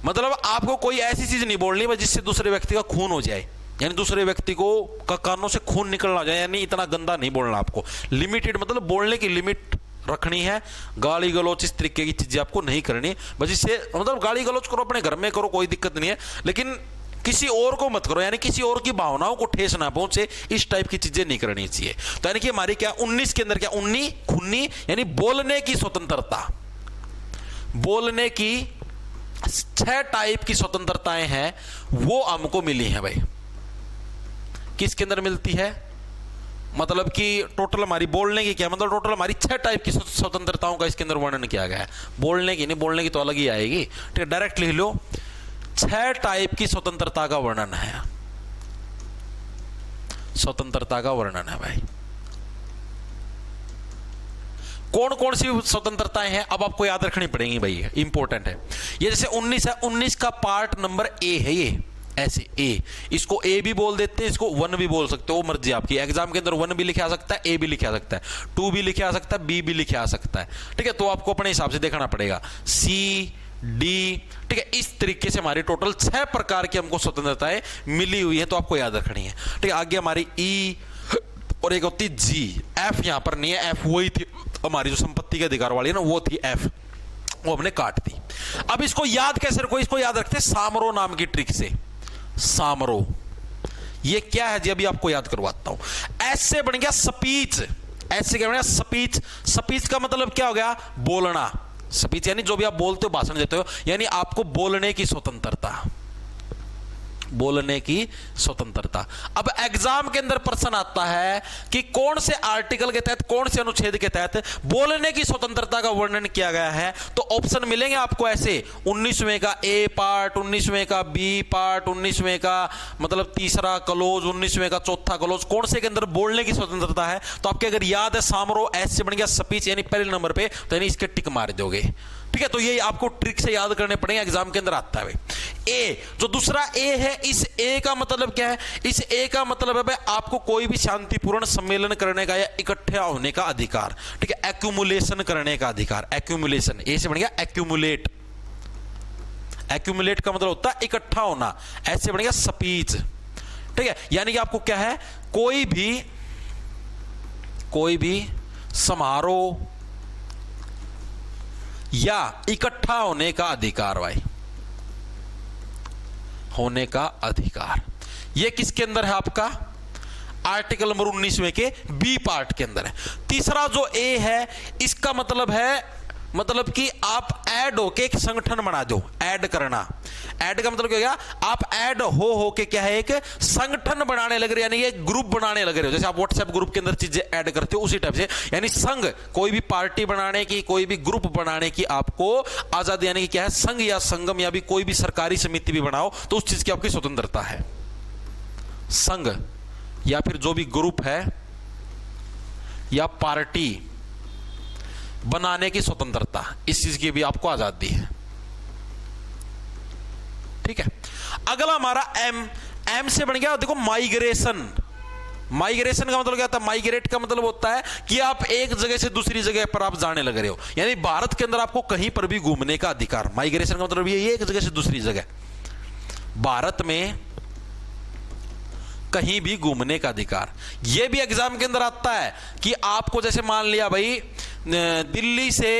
मतलब आपको कोई ऐसी चीज नहीं बोलनी भाई जिससे दूसरे व्यक्ति का खून हो जाए, यानी दूसरे व्यक्ति को का कानों से खून निकलना जाए, यानी इतना गंदा नहीं बोलना आपको। लिमिटेड, मतलब बोलने की लिमिट रखनी है। गाली गलौच इस तरीके की चीजें आपको नहीं करनी, बस इससे मतलब गाली गलौच करो अपने घर में करो, कोई दिक्कत नहीं है, लेकिन किसी और को मत करो, यानी किसी और की भावनाओं को ठेस ना पहुंचे, इस टाइप की चीजें नहीं करनी चाहिए। तो यानी कि हमारी क्या 19 के अंदर क्या, खूनी यानी बोलने की स्वतंत्रता। बोलने की 6 टाइप की स्वतंत्रताएं हैं, वो हमको मिली हैं भाई। किसके अंदर मिलती है? मतलब कि टोटल हमारी बोलने की क्या, मतलब टोटल हमारी 6 टाइप की स्वतंत्रताओं का इसके अंदर वर्णन किया गया है। बोलने की नहीं, बोलने की तो अलग ही आएगी, ठीक है, डायरेक्ट लिख लो। 6 टाइप की स्वतंत्रता का वर्णन है, स्वतंत्रता का वर्णन है भाई। कौन कौन सी स्वतंत्रताएं हैं अब आपको याद रखनी पड़ेंगी भाई, इंपॉर्टेंट है ये। जैसे 19 है, 19 का पार्ट नंबर ए है, ये ऐसे ए, इसको ए भी बोल देते हैं, इसको 1 भी बोल सकते हो, वो मर्जी आपकी। एग्जाम के अंदर 1 भी लिखा आ सकता है, ए भी लिखा आ सकता है, 2 भी लिखा आ सकता है, बी भी लिखा आ सकता है, ठीक है। तो आपको अपने हिसाब से देखना पड़ेगा, सी डी, ठीक है। इस तरीके से हमारी टोटल 6 प्रकार की हमको स्वतंत्रताएं मिली हुई है, तो आपको याद रखनी है, ठीक है। आगे हमारी ई और एक होती जी। एफ यहां पर नहीं है, एफ वही थी हमारी जो संपत्ति के अधिकार वाली है ना, वो थी एफ, वो हमने काट दी। अब इसको याद कैसे रखो? इसको याद रखते हैं सामरो नाम की ट्रिक से। सामरो ये क्या है जी, अभी आपको याद करवाता हूं। ऐसे बन गया स्पीच, ऐसे क्या बन गया? स्पीच। स्पीच का मतलब क्या हो गया? बोलना। स्पीच यानी जो भी आप बोलते हो, भाषण देते हो, यानी आपको बोलने की स्वतंत्रता, बोलने की स्वतंत्रता। अब एग्जाम के अंदर प्रश्न आता है कि कौन से आर्टिकल के तहत, कौन से अनुच्छेद के तहत बोलने की स्वतंत्रता का वर्णन किया गया है। तो ऑप्शन मिलेंगे आपको ऐसे, 19वें का ए पार्ट, 19वें का बी पार्ट, 19वें का मतलब तीसरा क्लोज, 19वें का चौथा क्लोज, कौन से के अंदर बोलने की स्वतंत्रता है। तो आपके अगर याद है सामरो, एस से बन गया स्पीच, यानी पहले नंबर पे, तो यानी इसके टिक मार दोगे, ठीक है। तो ये आपको ट्रिक से याद करने पड़ेंगे, एग्जाम के अंदर आता है भाई। ए, जो दूसरा ए है, इस ए का मतलब क्या है? इस ए का मतलब है भाई आपको कोई भी शांतिपूर्ण सम्मेलन करने का या इकट्ठा होने का अधिकार, ठीक है। एक्यूमुलेशन करने का अधिकार, एक्यूमुलेशन, ए से बन गया एक्यूमुलेट। एक्यूमुलेट का मतलब होता है इकट्ठा होना, ऐसे बन गया स्पीच, ठीक है। यानी कि आपको क्या है? कोई भी समारोह या इकट्ठा होने का अधिकार भाई, होने का अधिकार। यह किसके अंदर है? आपका आर्टिकल नंबर 19वें के बी पार्ट के अंदर है। तीसरा जो ए है, इसका मतलब है, मतलब कि आप ऐड होके एक संगठन बना दो, ऐड करना। ऐड का मतलब क्या हो गया, आप ऐड हो के क्या है, एक संगठन बनाने लग रहे हो, यानी एक ग्रुप बनाने लग रहे हो। जैसे आप व्हाट्सएप ग्रुप के अंदर चीजें ऐड करते हो उसी टाइप से, यानी संघ, कोई भी पार्टी बनाने की, कोई भी ग्रुप बनाने की आपको आजादी, यानी कि क्या है, संघ या संगम या भी कोई भी सरकारी समिति भी बनाओ तो उस चीज की आपकी स्वतंत्रता है। संघ या फिर जो भी ग्रुप है या पार्टी बनाने की स्वतंत्रता, इस चीज की भी आपको आजादी है। ठीक है, अगला हमारा एम से बन गया, देखो माइग्रेशन। माइग्रेशन का मतलब क्या होता है, माइग्रेट का मतलब होता है कि आप एक जगह से दूसरी जगह पर आप जाने लग रहे हो, यानी भारत के अंदर आपको कहीं पर भी घूमने का अधिकार। माइग्रेशन का मतलब ये एक जगह से दूसरी जगह, भारत में कहीं भी घूमने का अधिकार। यह भी एग्जाम के अंदर आता है कि आपको जैसे मान लिया भाई दिल्ली से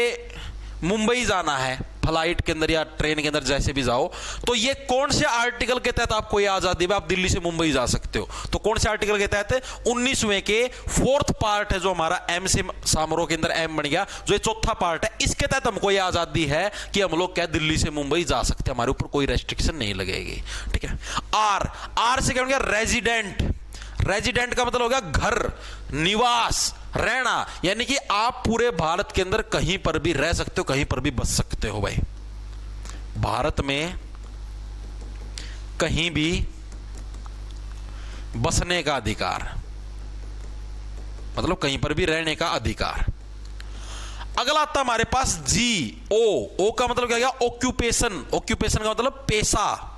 मुंबई जाना है फ्लाइट के अंदर या ट्रेन के अंदर, जैसे भी जाओ, तो ये कौन से आर्टिकल के तहत आपको ये आजादी है, आप दिल्ली से मुंबई जा सकते हो, तो कौन से आर्टिकल के तहत, 19वें के 4th पार्ट है जो हमारा एम से समारोह के अंदर एम बन गया, जो ये 4था पार्ट है, इसके तहत हमको ये आजादी है कि हम लोग क्या दिल्ली से मुंबई जा सकते हैं, हमारे ऊपर कोई रेस्ट्रिक्शन नहीं लगेगी। ठीक है, आर से क्या हो गया, रेजिडेंट। रेजिडेंट का मतलब हो गया घर, निवास, रहना, यानी कि आप पूरे भारत के अंदर कहीं पर भी रह सकते हो, कहीं पर भी बस सकते हो भाई। भारत में कहीं भी बसने का अधिकार, मतलब कहीं पर भी रहने का अधिकार। अगला आता हमारे पास ओ का मतलब क्या गया, ऑक्यूपेशन। ऑक्यूपेशन का मतलब पेशा,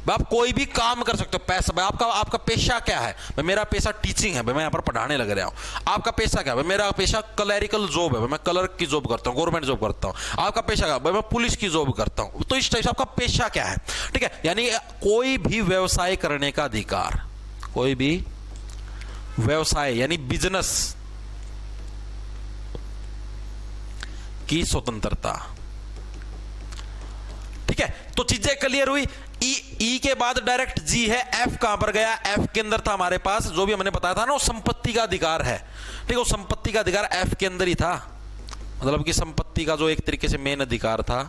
आप कोई भी काम कर सकते हो। पैसा, आपका पेशा क्या है, भाई मेरा पेशा टीचिंग है, भाई मैं यहां पर पढ़ाने लग रहा हूं। आपका पेशा क्या है, भाई मेरा पेशा क्लरिकल जॉब है, भाई मैं क्लर्क की जॉब करता हूं, गवर्नमेंट जॉब करता हूं। आपका पेशा क्या है, भाई मैं पुलिस की जॉब करता हूं। तो इस टाइप से आपका पेशा क्या है। ठीक है, यानी कोई भी व्यवसाय करने का अधिकार, कोई भी व्यवसाय यानी बिजनेस की स्वतंत्रता। ठीक है, तो चीजें क्लियर हुई। ई के बाद डायरेक्ट जी है, एफ कहां पर गया, एफ के अंदर था हमारे पास जो भी हमने बताया था ना, वो संपत्ति का अधिकार है। ठीक है, वो संपत्ति का अधिकार एफ के अंदर ही था, मतलब कि संपत्ति का जो एक तरीके से मेन अधिकार था।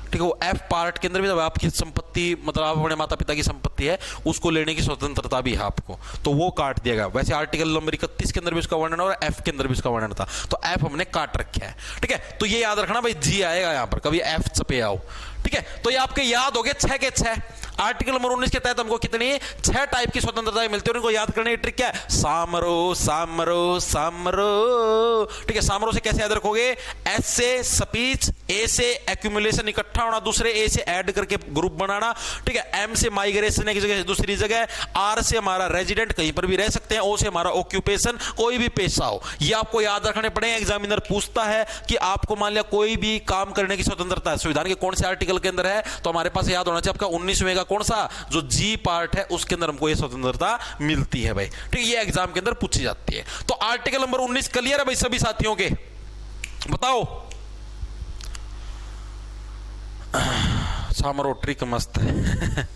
ठीक है, वो एफ पार्ट के अंदर भी आपकी संपत्ति, मतलब आप अपने माता पिता की संपत्ति है, उसको लेने की स्वतंत्रता भी है आपको, तो वो काट दिया गया। वैसे आर्टिकल नंबर 31 के अंदर भी उसका वर्णन और एफ के अंदर भी उसका वर्णन था, तो एफ हमने काट रखा है। ठीक है, तो ये याद रखना भाई, जी आएगा यहां पर, कभी एफ पे आओ। ठीक है, तो ये आपके याद हो गए 6 के 6। आर्टिकल नंबर 19 के तहत हमको कितनी 6 टाइप की स्वतंत्रताएं मिलती है, उनको याद करने की ट्रिक क्या है, सामरो सामरो सामरो। ठीक है, सामरो से कैसे याद रखोगे, एस से स्पीच, ए से एक्यूमुलेशन इकट्ठा होना, दूसरे ए से ऐड करके ग्रुप बनाना। ठीक है, एम से माइग्रेशन एक जगह से दूसरी जगह, आर से हमारा रेजिडेंट, कहीं पर भी रह सकते हैं, ओ से हमारा ऑक्यूपेशन, कोई भी पेशा हो। ये आपको याद रखने पड़ेंगे। एग्जामिनर पूछता है कि आपको मान लिया कोई भी काम करने की स्वतंत्रता है, संविधान के कौन से आर्टिकल के अंदर है, तो हमारे पास याद होना चाहिए आपका 19वें का कौन सा, जो जी पार्ट है, उसके अंदर हमको ये स्वतंत्रता मिलती है भाई। ठीक है, ये एग्जाम के अंदर पूछी जाती है। तो आर्टिकल नंबर 19 क्लियर है भाई सभी साथियों के, बताओ। सामरो ट्रिक मस्त है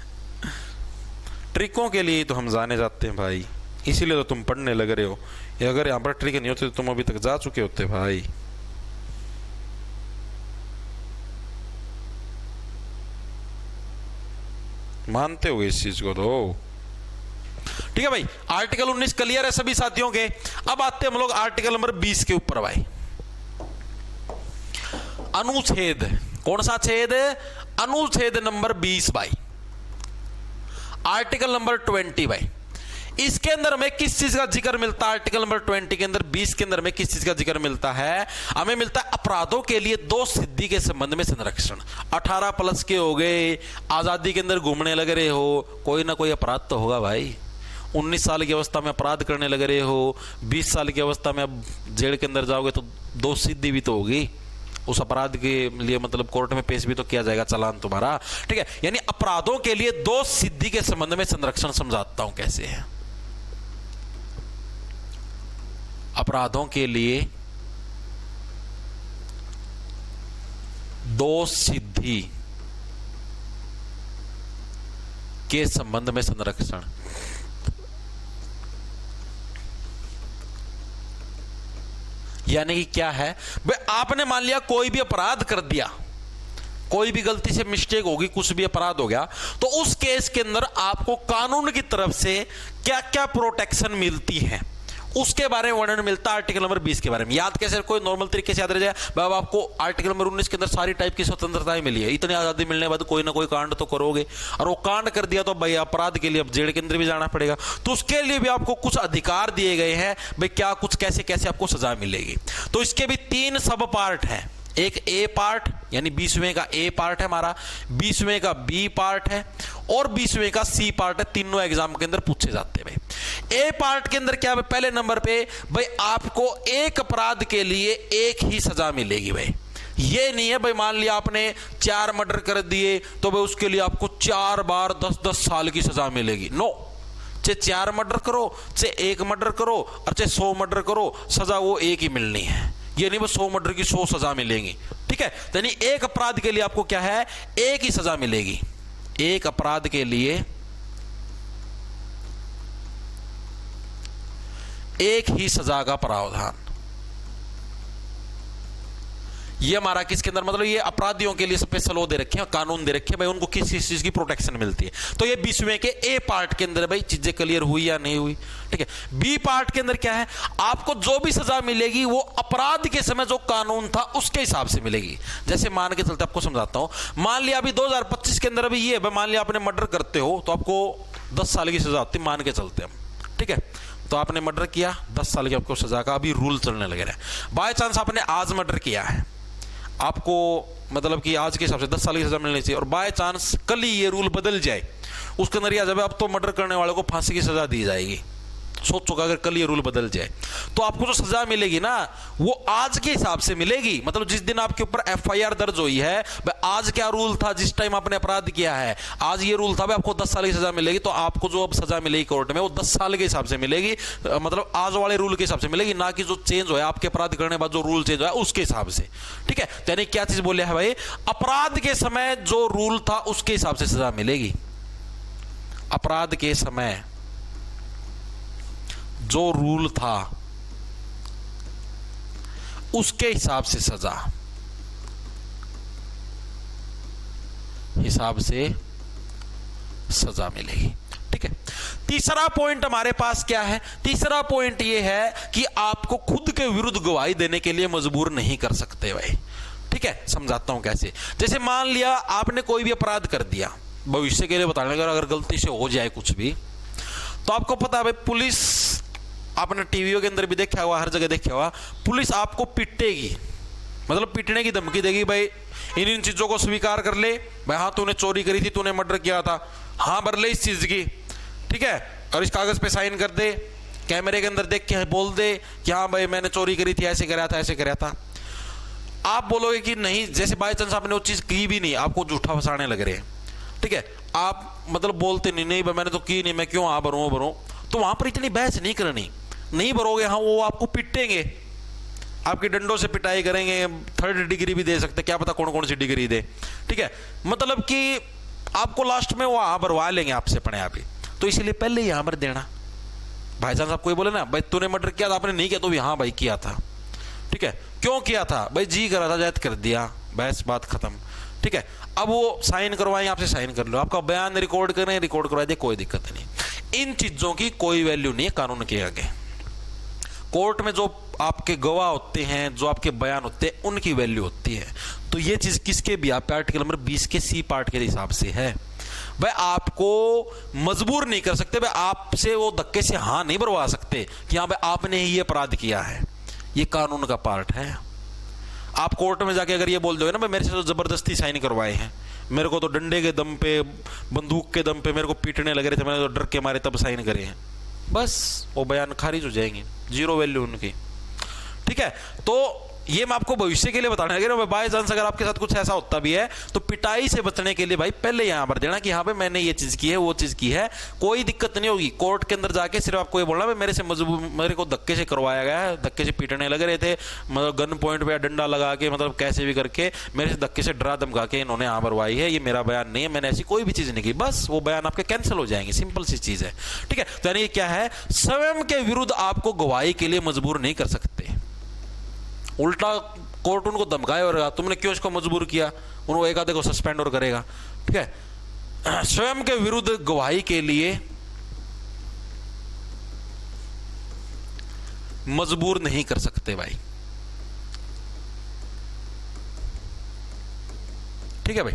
ट्रिकों के लिए तो हम जाने जाते हैं भाई, इसीलिए तो तुम पढ़ने लग रहे हो। ये अगर यहां पर ट्रिक नहीं होते तो तुम अभी तक जा चुके होते भाई। मानते हो इस चीज को तो। ठीक है भाई, आर्टिकल 19 क्लियर है सभी साथियों के। अब आते हैं हम लोग आर्टिकल नंबर 20 के ऊपर भाई। अनुच्छेद, कौन सा छेद, अनुच्छेद नंबर 20 भाई, आर्टिकल नंबर 20 भाई। इसके अंदर हमें किस चीज का जिक्र मिलता है, आर्टिकल नंबर 20 के अंदर 20 के अंदर हमें किस चीज का जिक्र मिलता है, हमें मिलता है अपराधों के लिए 2 सिद्धि के संबंध में संरक्षण। 18 प्लस के हो गए, आजादी के अंदर घूमने लग रहे हो, कोई ना कोई अपराध तो होगा भाई। 19 साल की अवस्था में अपराध करने लग रहे हो, 20 साल की अवस्था में अब जेल के अंदर जाओगे तो 2 सिद्धि भी तो होगी, उस अपराध के लिए मतलब कोर्ट में पेश भी तो किया जाएगा चालान तुम्हारा। ठीक है, यानी अपराधों के लिए 2 सिद्धि के संबंध में संरक्षण समझाता हूं कैसे है। अपराधों के लिए 2 सिद्धि के संबंध में संरक्षण। यानी कि क्या है भाई, आपने मान लिया कोई भी अपराध कर दिया, कोई भी गलती से मिस्टेक होगी, कुछ भी अपराध हो गया, तो उस केस के अंदर आपको कानून की तरफ से क्या क्या प्रोटेक्शन मिलती है उसके बारे में वर्णन मिलता है आर्टिकल नंबर 20 के बारे में। याद कैसे, कोई नॉर्मल तरीके से याद रह जाए, बाबा आपको आर्टिकल नंबर 19 के अंदर सारी टाइप की स्वतंत्रताएं मिली है, इतनी आजादी मिलने के बाद कोई ना कोई कांड तो करोगे, और वो कांड कर दिया तो भाई अपराध के लिए अब जेल के अंदर भी जाना पड़ेगा, तो उसके लिए भी आपको कुछ अधिकार दिए गए हैं भाई, क्या कुछ कैसे कैसे आपको सजा मिलेगी। तो इसके भी 3 सब पार्ट हैं, एक ए पार्ट यानी 20वें का ए पार्ट है हमारा, 20वें का बी पार्ट है और 20वें का सी पार्ट है। तीनों एग्जाम के अंदर पूछे जाते हैं भाई। ए पार्ट के अंदर क्या है, पहले नंबर पे भाई आपको एक अपराध के लिए एक ही सजा मिलेगी भाई। ये नहीं है भाई मान लिया आपने 4 मर्डर कर दिए तो भाई उसके लिए आपको 4 बार 10-10 साल की सजा मिलेगी। नो, चाहे 4 मर्डर करो, चाहे 1 मर्डर करो और चाहे 100 मर्डर करो, सजा वो एक ही मिलनी है। ये नहीं बस 100 मर्डर की 100 सजा मिलेंगी, ठीक है। यानी एक अपराध के लिए आपको क्या है, एक ही सजा मिलेगी। एक अपराध के लिए एक ही सजा का प्रावधान, ये हमारा किसके अंदर, मतलब ये अपराधियों के लिए स्पेशल वो दे रखे हैं, कानून दे रखे हैं भाई, उनको किस किस चीज की प्रोटेक्शन मिलती है। तो ये 20वें के ए पार्ट के अंदर भाई चीजें क्लियर हुई या नहीं हुई, ठीक है। बी पार्ट के अंदर क्या है, आपको जो भी सजा मिलेगी वो अपराध के समय जो कानून था उसके हिसाब से मिलेगी। जैसे मान के चलते आपको समझाता हूं, मान लिया अभी 2025 के अंदर अभी ये मान लिया आपने मर्डर करते हो तो आपको 10 साल की सजा होती है, मान के चलते हम, ठीक है। तो आपने मर्डर किया, 10 साल की आपको सजा का अभी रूल चलने लगे रहे। बाय चांस आपने आज मर्डर किया है, आपको मतलब कि आज के हिसाब से 10 साल की सजा मिलनी चाहिए, और बाय चांस कल ही ये रूल बदल जाए, उसके अंदर यह जब अब तो मर्डर करने वाले को फांसी की सजा दी जाएगी। सोच चुका अगर कल ये रूल बदल जाए तो आपको जो सजा मिलेगी ना वो आज के हिसाब से मिलेगी। मतलब जिस दिन आपके ऊपर एफआईआर दर्ज हुई है, आज क्या रूल था, जिस टाइम आपने अपराध किया है आज ये रूल था, आपको 10 साल की सजा मिलेगी, तो आपको जो अब सजा मिलेगी कोर्ट में वो 10 साल के हिसाब से मिलेगी, मतलब आज वाले रूल के हिसाब से मिलेगी, ना कि जो चेंज हुआ आपके अपराध करने के बाद जो रूल चेंज हुआ उसके हिसाब से, ठीक है। यानी क्या चीज बोले है भाई, अपराध के समय जो रूल था उसके हिसाब से सजा मिलेगी। अपराध के समय जो रूल था उसके हिसाब से सजा मिलेगी, ठीक है। तीसरा पॉइंट हमारे पास क्या है, तीसरा पॉइंट यह है कि आपको खुद के विरुद्ध गवाही देने के लिए मजबूर नहीं कर सकते भाई, ठीक है। समझाता हूं कैसे। जैसे मान लिया आपने कोई भी अपराध कर दिया, भविष्य के लिए बताने का, अगर गलती से हो जाए कुछ भी तो आपको पता है भाई पुलिस, आपने टीवीओ के अंदर भी देखा हुआ, हर जगह देखा हुआ, पुलिस आपको पीटेगी, मतलब पीटने की धमकी देगी भाई इन चीजों को स्वीकार कर ले भाई, हाँ तूने चोरी करी थी, तूने मर्डर किया था, हाँ भर ले इस चीज की, ठीक है, और इस कागज पे साइन कर दे, कैमरे के अंदर देख के बोल दे कि हाँ भाई मैंने चोरी करी थी, ऐसे कराया था, ऐसे कराया था। आप बोलोगे कि नहीं, जैसे बाय चांस आपने वो चीज की भी नहीं, आपको झूठा फंसाने लग रहे हैं, ठीक है, आप मतलब बोलते नहीं भाई मैंने तो की नहीं, मैं क्यों हाँ भरूं, तो वहां पर इतनी बहस नहीं करनी, नहीं भरोगे हाँ वो आपको पिटेंगे, आपके डंडों से पिटाई करेंगे, 3rd डिग्री भी दे सकते, क्या पता कौन कौन सी डिग्री दे, ठीक है। मतलब कि आपको लास्ट में वो हाँ भरवा लेंगे आपसे अपने आप ही, तो इसीलिए पहले यहाँ पर देना। भाई साहब कोई बोले ना भाई तूने मर्डर किया था, आपने नहीं किया, तो भी हाँ भाई किया था, ठीक है, क्यों किया था भाई, जी करा था, जायद कर दिया, बस बात खत्म, ठीक है। अब वो साइन करवाएं आपसे, साइन कर लो, आपका बयान रिकॉर्ड करें, रिकॉर्ड करवा दे, कोई दिक्कत नहीं। इन चीजों की कोई वैल्यू नहीं है कानून के आगे। कोर्ट में जो आपके गवाह होते हैं, जो आपके बयान होते हैं, उनकी वैल्यू होती है। तो ये चीज किसके भी आप आर्टिकल नंबर 20 के सी पार्ट के हिसाब से है भाई, आपको मजबूर नहीं कर सकते भाई, आपसे वो धक्के से हाँ नहीं भरवा सकते कि हाँ भाई आपने ही ये अपराध किया है, ये कानून का पार्ट है। आप कोर्ट में जाके अगर ये बोल दोगे ना भाई मेरे से तो जबरदस्ती साइन करवाए हैं, मेरे को तो डंडे के दम पे, बंदूक के दम पे मेरे को पीटने लग रहे थे, मैंने तो डर के मारे तब साइन करे हैं, बस वो बयान खारिज हो जाएंगे, जीरो वैल्यू उनकी, ठीक है। तो ये मैं आपको भविष्य के लिए बताने लगे ना, बाय चांस अगर आपके साथ कुछ ऐसा होता भी है तो पिटाई से बचने के लिए भाई पहले यहां पर देना कि हाँ भाई मैंने ये चीज की है, वो चीज की है, कोई दिक्कत नहीं होगी। कोर्ट के अंदर जाके सिर्फ आपको ये बोलना भाई मेरे से मेरे को धक्के से करवाया गया है, धक्के से पीटने लग रहे थे, मतलब गन पॉइंट पे डंडा लगा के, मतलब कैसे भी करके मेरे से धक्के से डरा धमका के इन्होंने यहाँ भरवाई है, ये मेरा बयान नहीं है, मैंने ऐसी कोई भी चीज नहीं की, बस वो बयान आपके कैंसिल हो जाएंगे, सिंपल सी चीज है, ठीक है। तो यानी क्या है, स्वयं के विरुद्ध आपको गवाही के लिए मजबूर नहीं कर सकते, उल्टा कोर्ट उनको धमकाए और तुमने क्यों इसको मजबूर किया, उनको एक आधे को सस्पेंड और करेगा। ठीक है, स्वयं के विरुद्ध गवाही के लिए मजबूर नहीं कर सकते भाई। ठीक है भाई,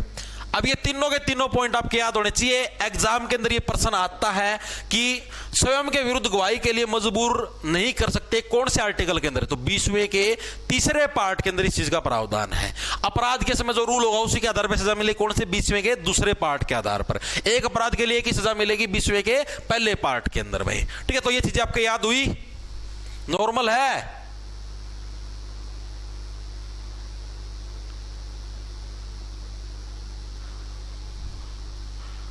अब ये तीनों के तीनों पॉइंट आपके याद होने चाहिए। एग्जाम के अंदर ये प्रश्न आता है कि स्वयं के विरुद्ध गवाही के लिए मजबूर नहीं कर सकते, कौन से आर्टिकल के अंदर, तो 20वें के तीसरे पार्ट के अंदर इस चीज का प्रावधान है। अपराध के समय जो रूल होगा उसी के आधार पर सजा मिलेगी, कौन से 20वें के दूसरे पार्ट के आधार पर। एक अपराध के लिए की सजा मिलेगी 20वें के पहले पार्ट के अंदर भाई। ठीक है, तो ये चीजें आपके याद हुई, नॉर्मल है।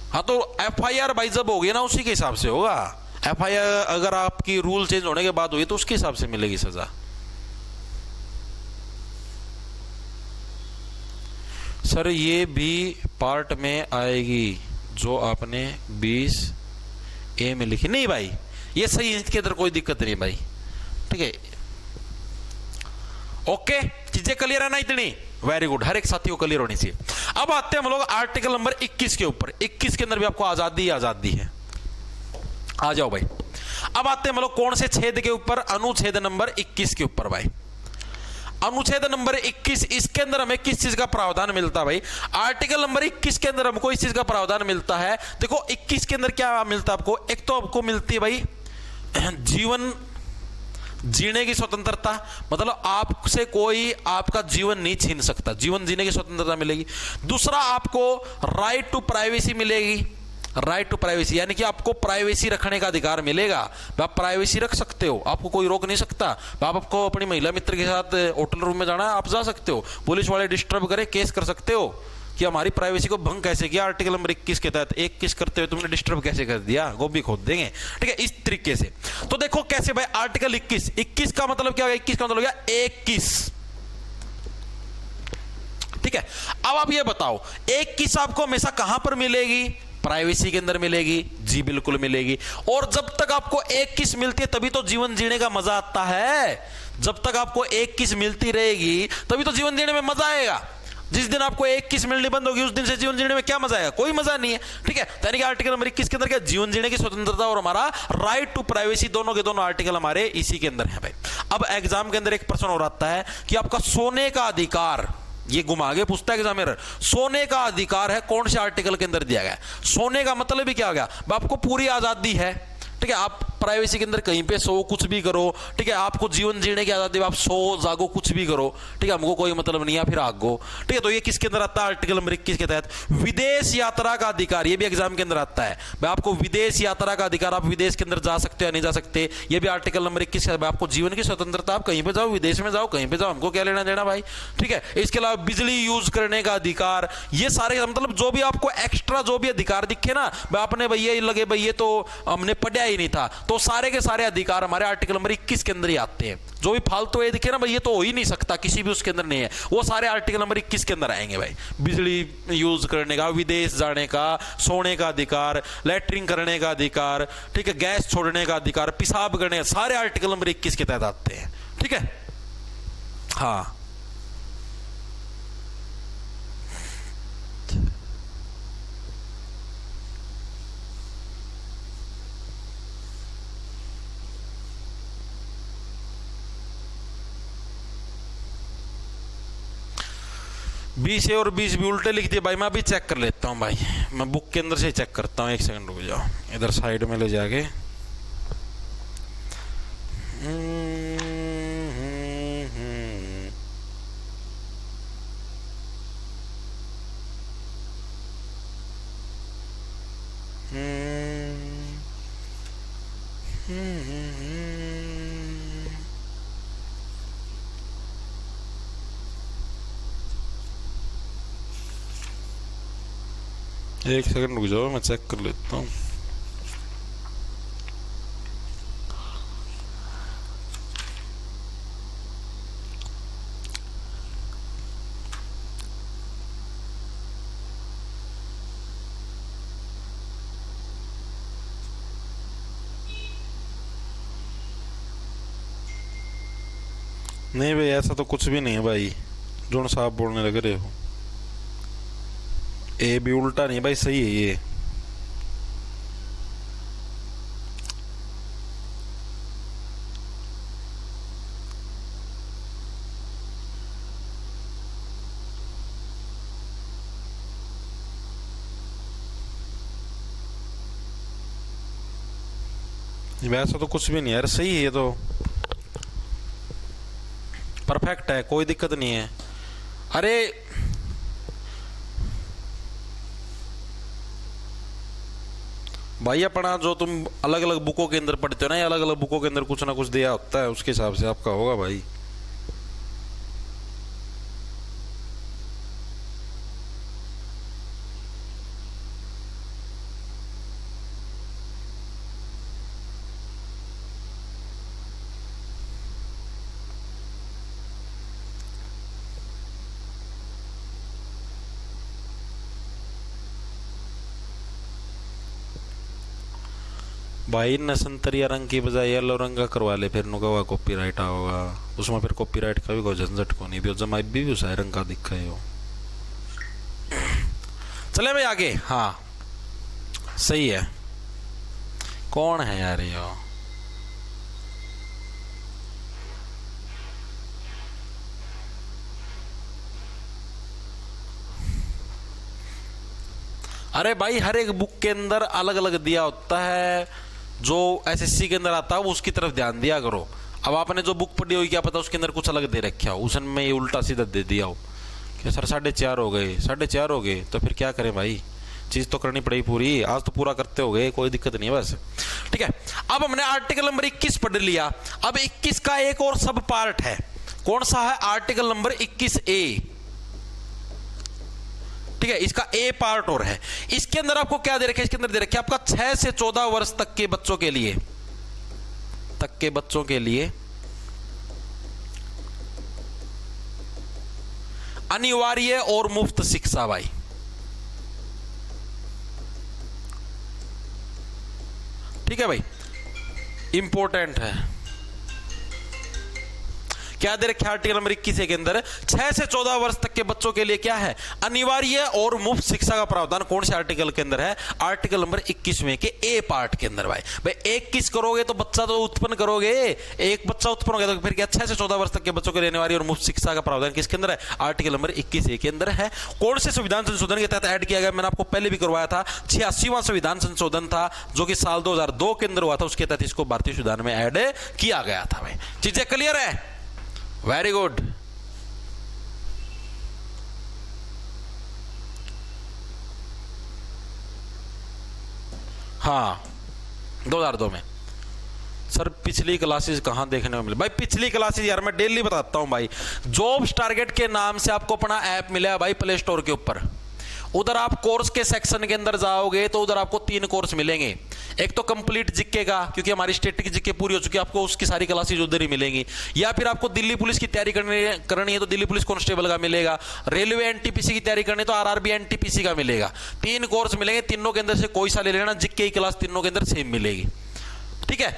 हाँ, तो एफआईआर भाई जब होगी ना उसी के हिसाब से होगा। एफआईआर अगर आपकी रूल चेंज होने के बाद हुई तो उसके हिसाब से मिलेगी सजा। सर ये भी पार्ट में आएगी जो आपने 20A में लिखी, नहीं भाई ये सही है, इसके अंदर कोई दिक्कत नहीं भाई। ठीक है, ओके, चीजें क्लियर है ना इतनी, वेरी गुड, हर एक साथी को क्लियर होनी चाहिए। अब आते हैं हम लोग आर्टिकल नंबर 21 के ऊपर। 21 के अंदर भी आपको आजादी है, आ जाओ भाई। अब आते हैं हम लोग कौन से छेद के ऊपर, अनुच्छेद नंबर 21 के ऊपर भाई। अनुच्छेद नंबर 21, इसके अंदर हमें किस चीज का प्रावधान मिलता है भाई। आर्टिकल नंबर 21 के अंदर हमको इस चीज का प्रावधान मिलता है। देखो 21 के अंदर क्या मिलता है आपको, एक तो आपको मिलती है भाई जीवन जीने की स्वतंत्रता, मतलब आपसे कोई आपका जीवन नहीं छीन सकता, जीवन जीने की स्वतंत्रता मिलेगी। दूसरा आपको राइट टू प्राइवेसी मिलेगी, राइट टू प्राइवेसी यानी कि आपको प्राइवेसी रखने का अधिकार मिलेगा। आप प्राइवेसी रख सकते हो, आपको कोई रोक नहीं सकता। आपको अपनी महिला मित्र के साथ होटल रूम में जाना है, आप जा सकते हो। पुलिस वाले डिस्टर्ब करे, केस कर सकते हो कि हमारी प्राइवेसी को भंग कैसे किया, आर्टिकल नंबर 21 के तहत 21 करते हुए तुमने डिस्टर्ब कैसे कर दिया, गोभी खोद देंगे। ठीक है, इस तरीके से। तो देखो कैसे भाई, आर्टिकल 21 का मतलब क्या हो गया, 21 का मतलब हो गया 21। ठीक है, अब आप ये बताओ 21 आपको हमेशा कहां पर मिलेगी, प्राइवेसी के अंदर मिलेगी, जी बिल्कुल मिलेगी। और जब तक आपको 21 मिलती है तभी तो जीवन जीने का मजा आता है। जब तक आपको 21 मिलती रहेगी तभी तो जीवन जीने में मजा आएगा। जिस दिन आपको 21 मिलनी बंद होगी उस दिन से जीवन जीने में क्या मजा आएगा, कोई मजा नहीं है। ठीक है, यानी कि आर्टिकल नंबर 21 के अंदर क्या, जीवन जीने की स्वतंत्रता और हमारा राइट टू प्राइवेसी, दोनों के दोनों आर्टिकल हमारे इसी के अंदर है भाई। अब एग्जाम के अंदर एक प्रश्न और आता है कि आपका सोने का अधिकार, ये घुमा के पूछता है एग्जामिनर, सोने का अधिकार है कौन से आर्टिकल के अंदर दिया गया है। सोने का मतलब भी क्या हो गया, आपको पूरी आजादी है। ठीक है, आप प्राइवेसी के अंदर कहीं पे सो, कुछ भी करो। ठीक है, आपको जीवन जीने की आजादी, आप सो जागो कुछ भी करो। ठीक है, हमको कोई मतलब नहीं है, फिर आगो। ठीक है, तो ये किसके अंदर आता है, आर्टिकल नंबर 21 के तहत। विदेश यात्रा का अधिकार, ये भी एग्जाम के अंदर आता है भाई, आपको विदेश यात्रा का अधिकार, आप विदेश के अंदर जा सकते हो या नहीं जा सकते, ये भी आर्टिकल नंबर 21 है। आपको जीवन की स्वतंत्रता, आप कहीं पे जाओ, विदेश में जाओ, कहीं पे जाओ, हमको क्या लेना देना भाई। ठीक है, इसके अलावा बिजली यूज करने का अधिकार, ये सारे मतलब जो भी आपको एक्स्ट्रा जो भी अधिकार दिखे ना, आपने भैया लगे भाई ये तो हमने पढ़ा ही नहीं था, तो सारे के सारे अधिकार हमारे आर्टिकल नंबर 21 के अंदर ही आते हैं। जो भी फालतू ये दिखे ना भाई ये तो हो ही नहीं सकता, किसी भी उसके अंदर नहीं है, वो सारे आर्टिकल नंबर 21 के अंदर आएंगे भाई। बिजली यूज करने का, विदेश जाने का, सोने का अधिकार, लैट्रिन करने का अधिकार, ठीक है, गैस छोड़ने का अधिकार, पेशाब करने का, सारे आर्टिकल नंबर 21 के तहत आते हैं। ठीक है, हाँ बीस और 20 भी उल्टे लिख दिए भाई। मैं अभी चेक कर लेता हूँ भाई, मैं बुक के अंदर से चेक करता हूँ, एक सेकंड रुक जाओ, इधर साइड में ले जाके। एक सेकंड रुक जाओ, मैं चेक कर लेता हूँ। नहीं भाई ऐसा तो कुछ भी नहीं है भाई। जोन साहब बोलने लग रहे हो, ए भी उल्टा नहीं भाई, सही है ये। वैसा तो कुछ भी नहीं है यार, सही है ये तो, परफेक्ट है, कोई दिक्कत नहीं है। अरे भाई अपना जो तुम अलग अलग बुकों के अंदर पढ़ते हो ना, अलग अलग बुकों के अंदर कुछ ना कुछ दिया होता है, उसके हिसाब से आपका होगा भाई। भाई ने संतरिया रंग की बजाय येलो रंग का करवा ले, फिर नुका कॉपीराइट आओगा उसमें, फिर कॉपीराइट का भी कोई झंझट को नहीं भी, जमा भी उस रंग का दिखा है वो। चले भाई आगे। हाँ सही है। कौन है यार ये? अरे भाई हर एक बुक के अंदर अलग अलग दिया होता है, जो एसएससी के अंदर आता है वो उसकी तरफ ध्यान दिया करो। अब आपने जो बुक पढ़ी हुई क्या पता उसके अंदर कुछ अलग दे रखा हो, उसने ये उल्टा सीधा दे दिया हो कि सर 4.5 हो गए, 4.5 हो गए, तो फिर क्या करें भाई, चीज तो करनी पड़ेगी पूरी, आज तो पूरा करते हो गए, कोई दिक्कत नहीं है बस। ठीक है, अब हमने आर्टिकल नंबर 21 पढ़ लिया। अब 21 का एक और सब पार्ट है, कौन सा है? Article number 21A। ठीक है, इसका ए पार्ट और है। इसके अंदर आपको क्या दे रखे? इसके अंदर दे रखे आपका 6 से 14 वर्ष तक के बच्चों के लिए अनिवार्य और मुफ्त शिक्षा। भाई ठीक है भाई, इंपॉर्टेंट है। क्या दे रखे आर्टिकल नंबर 21 के अंदर? 6 से 14 वर्ष तक के बच्चों के लिए क्या है? अनिवार्य और मुफ्त शिक्षा का प्रावधान कौन से आर्टिकल के अंदर है? आर्टिकल नंबर 21 के ए पार्ट के अंदर। भाई 21 करोगे तो बच्चा तो उत्पन्न करोगे, एक बच्चा उत्पन्न हो गया तो फिर क्या 6 से 14 वर्ष तक के बच्चों के लिए अनिवार्य और मुफ्त शिक्षा का प्रावधान किसके अंदर है? आर्टिकल नंबर 21A के अंदर है। कौन से संविधान संशोधन के तहत ऐड किया गया? मैंने आपको पहले भी करवाया था, 86वां संविधान संशोधन था जो कि साल 2002 के अंदर हुआ था, उसके तहत इसको भारतीय संविधान में ऐड किया गया था। भाई चीजें क्लियर है? Very good. हाँ 2002 में। सर पिछली क्लासेस कहां देखने में मिले? भाई पिछली क्लासेस यार मैं डेली बताता हूं भाई। जॉब्स टारगेट के नाम से आपको अपना ऐप मिला है भाई प्ले स्टोर के ऊपर, उधर आप कोर्स के सेक्शन के अंदर जाओगे तो उधर आपको 3 कोर्स मिलेंगे। एक तो कंप्लीट जीके का, क्योंकि हमारी स्टेटिक जीके पूरी हो चुकी है, आपको उसकी सारी क्लासेज उधर ही मिलेंगी। या फिर आपको दिल्ली पुलिस की तैयारी करनी है तो दिल्ली पुलिस कांस्टेबल का मिलेगा, रेलवे एनटीपीसी की तैयारी करनी है तो आरआरबी एनटीपीसी का मिलेगा। 3 कोर्स मिलेंगे, तीनों के अंदर से कोई सा ले लेना, जीके की क्लास तीनों के अंदर सेम मिलेगी। ठीक है,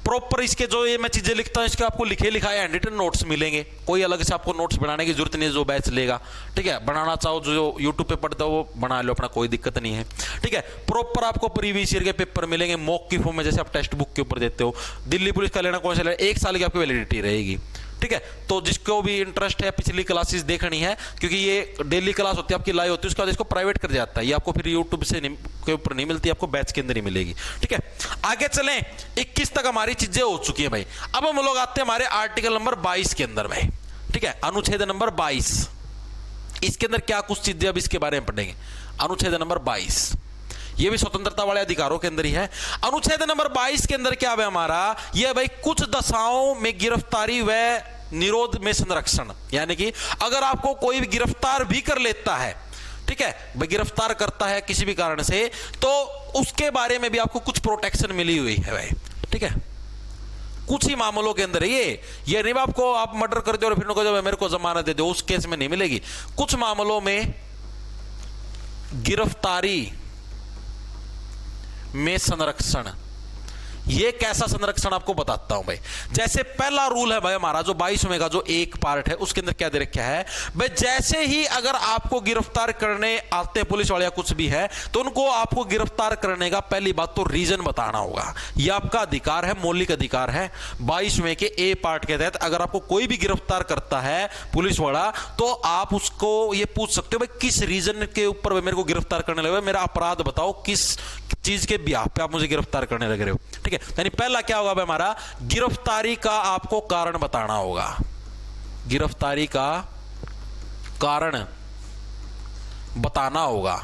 प्रॉपर इसके जो ये मैं चीजें लिखता हूं इसके आपको लिखे लिखाए हैंड रिटन नोट्स मिलेंगे, कोई अलग से आपको नोट्स बनाने की जरूरत नहीं है, जो बैच लेगा। ठीक है, बनाना चाहो जो यूट्यूब पे पढ़ता हो वो बना लो अपना, कोई दिक्कत नहीं है। ठीक है, प्रॉपर आपको प्रीवियस ईयर के पेपर मिलेंगे मॉक की फॉर्म में, जैसे आप टेक्स्ट बुक के ऊपर देते हो। दिल्ली पुलिस का लेना कौन सा लेना? 1 साल की आपकी वैलिडिटी रहेगी। ठीक है, तो जिसको भी इंटरेस्ट है पिछली क्लासेस देखनी है, क्योंकि ये डेली क्लास होती है आपकी लाइव होती है, उसके बाद इसको प्राइवेट कर जाता है, ये आपको फिर यूट्यूब से के ऊपर नहीं मिलती, आपको बैच के अंदर ही मिलेगी। ठीक है, आगे चलें। 21 तक हमारी चीजें हो चुकी है भाई। अब हम लोग आते हैं हमारे आर्टिकल नंबर 22 के अंदर। भाई ठीक है, अनुच्छेद नंबर 22, इसके अंदर क्या कुछ चीजें अब इसके बारे में पढ़ेंगे। अनुच्छेद नंबर 22 ये भी स्वतंत्रता वाले अधिकारों के अंदर ही है। अनुच्छेद नंबर 22 के अंदर क्या है हमारा? यह भाई कुछ दशाओं में गिरफ्तारी व निरोध में संरक्षण, यानी कि अगर आपको कोई भी गिरफ्तार भी कर लेता है, ठीक है भाई, गिरफ्तार करता है किसी भी कारण से, तो उसके बारे में भी आपको कुछ प्रोटेक्शन मिली हुई है भाई। ठीक है, कुछ ही मामलों के अंदर ये नहीं आपको आप मर्डर कर दो और फिर कहो मेरे को जमानत दे दो, उस केस में नहीं मिलेगी। कुछ मामलों में गिरफ्तारी में संरक्षण, ये कैसा संरक्षण आपको बताता हूं भाई। जैसे पहला रूल है भाई हमारा जो 22वें का जो एक पार्ट है उसके अंदर क्या दे रखा है भाई, जैसे ही अगर आपको गिरफ्तार करने आते हैं पुलिस वाले या कुछ भी है तो उनको आपको गिरफ्तार करने का पहली बात तो रीजन बताना होगा। ये आपका अधिकार है, मौलिक अधिकार है। 22वें के ए पार्ट के तहत अगर आपको कोई भी गिरफ्तार करता है पुलिस वाला तो आप उसको ये पूछ सकते हो भाई किस रीजन के ऊपर मेरे को गिरफ्तार करने लगे, मेरा अपराध बताओ, किस चीज के ब्याह पे आप मुझे गिरफ्तार करने लग रहे हो। ठीक है, यानी पहला क्या होगा भाई हमारा, गिरफ्तारी का आपको कारण बताना होगा। गिरफ्तारी का कारण बताना होगा।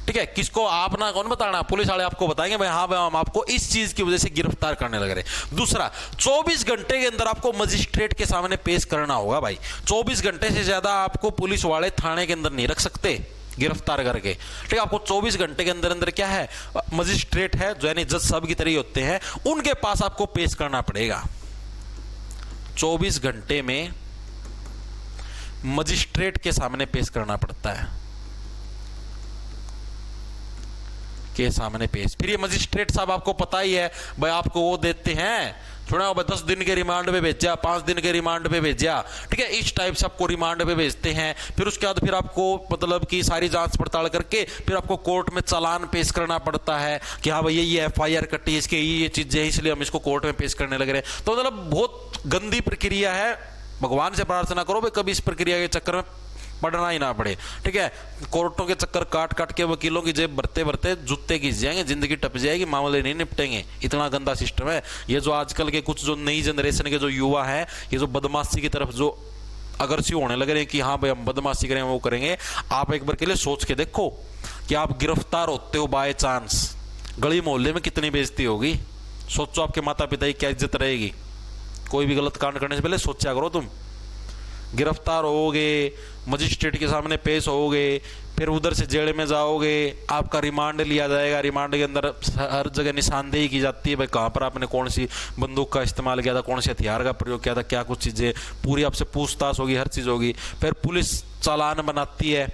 ठीक है, किसको, आप ना, कौन बताना, पुलिस वाले आपको बताएंगे भाई हाँ भाई हम आपको इस चीज की वजह से गिरफ्तार करने लग रहे। दूसरा, 24 घंटे के अंदर आपको मजिस्ट्रेट के सामने पेश करना होगा भाई। 24 घंटे से ज्यादा आपको पुलिस वाले थाने के अंदर नहीं रख सकते गिरफ्तार करके। ठीक है, आपको 24 घंटे के अंदर अंदर क्या है, मजिस्ट्रेट है जो यानी जज साहब की तरह होते हैं, उनके पास आपको पेश करना पड़ेगा। 24 घंटे में मजिस्ट्रेट के सामने पेश करना पड़ता है, के सामने पेश। फिर ये मजिस्ट्रेट साहब आपको पता ही है भाई आपको वो देते हैं, थोड़ा 10 दिन के रिमांड पे भेजा, 5 दिन के रिमांड पे भेजा। ठीक है, इस टाइप से आपको रिमांड पे भेजते हैं। फिर उसके बाद फिर आपको मतलब कि सारी जांच पड़ताल करके फिर आपको कोर्ट में चालान पेश करना पड़ता है कि हाँ भाई ये FIR कटी, इसके ये चीजें इसलिए हम इसको कोर्ट में पेश करने लग रहे हैं। तो मतलब बहुत गंदी प्रक्रिया है। भगवान से प्रार्थना करो भाई कभी इस प्रक्रिया के चक्कर में पढ़ना ही ना पड़े। ठीक है, कोर्टों के चक्कर काट काट के वकीलों की जेब भरते भरते जूते घिस जाएंगे, जिंदगी टप जाएगी, मामले नहीं निपटेंगे। इतना गंदा सिस्टम है। ये जो आजकल के कुछ जो नई जनरेशन के जो युवा हैं, ये जो बदमाशी की तरफ जो अग्रसर होने लग रहे हैं कि हाँ भाई हम बदमाशी करेंगे वो करेंगे, आप एक बार के लिए सोच के देखो कि आप गिरफ्तार होते हो बाय चांस, गली मोहल्ले में कितनी बेइज्जती होगी। सोचो आपके माता पिता की क्या इज्जत रहेगी। कोई भी गलत कांड करने से पहले सोचा करो। तुम गिरफ्तार होगे, मजिस्ट्रेट के सामने पेश होगे, फिर उधर से जेल में जाओगे, आपका रिमांड लिया जाएगा। रिमांड के अंदर हर जगह निशानदेही की जाती है भाई कहाँ पर आपने कौन सी बंदूक का इस्तेमाल किया था, कौन से हथियार का प्रयोग किया था, क्या कुछ चीज़ें, पूरी आपसे पूछताछ होगी, हर चीज़ होगी। फिर पुलिस चालान बनाती है।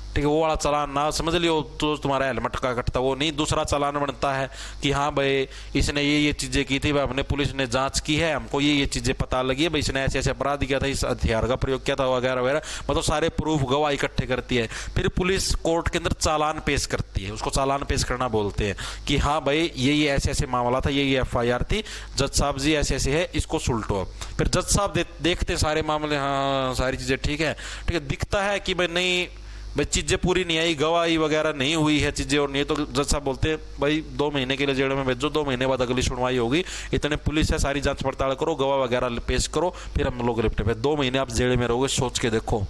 ठीक है, वो वाला चालान ना समझ लियो तो तुम्हारा हेलमेट का कटता, वो नहीं, दूसरा चालान बनता है कि हाँ भाई इसने ये चीजें की थी, भाई हमने पुलिस ने जांच की है, हमको ये चीजें पता लगी है, भाई इसने ऐसे ऐसे अपराध किया था, इस हथियार का प्रयोग किया था वगैरह वगैरह, मतलब सारे प्रूफ गवाह इकट्ठे करती है। फिर पुलिस कोर्ट के अंदर चालान पेश करती है, उसको चालान पेश करना बोलते हैं कि हाँ भाई ये ऐसे ऐसे मामला था, ये FIR थी, जज साहब जी ऐसे ऐसे है, इसको सुलटो। फिर जज साहब देखते सारे मामले, हाँ सारी चीजें ठीक है। ठीक है, दिखता है कि भाई नहीं भाई चीजें पूरी नहीं आई, गवाही वगैरह नहीं हुई है चीजें और नहीं, तो जज साहब बोलते हैं भाई 2 महीने के लिए जेल में भेजो, 2 महीने बाद अगली सुनवाई होगी, इतने पुलिस है, सारी जांच पड़ताल करो, गवाह वगैरह पेश करो, फिर हम लोग लिपटे। 2 महीने आप जेल में रहोगे। सोच के देखो,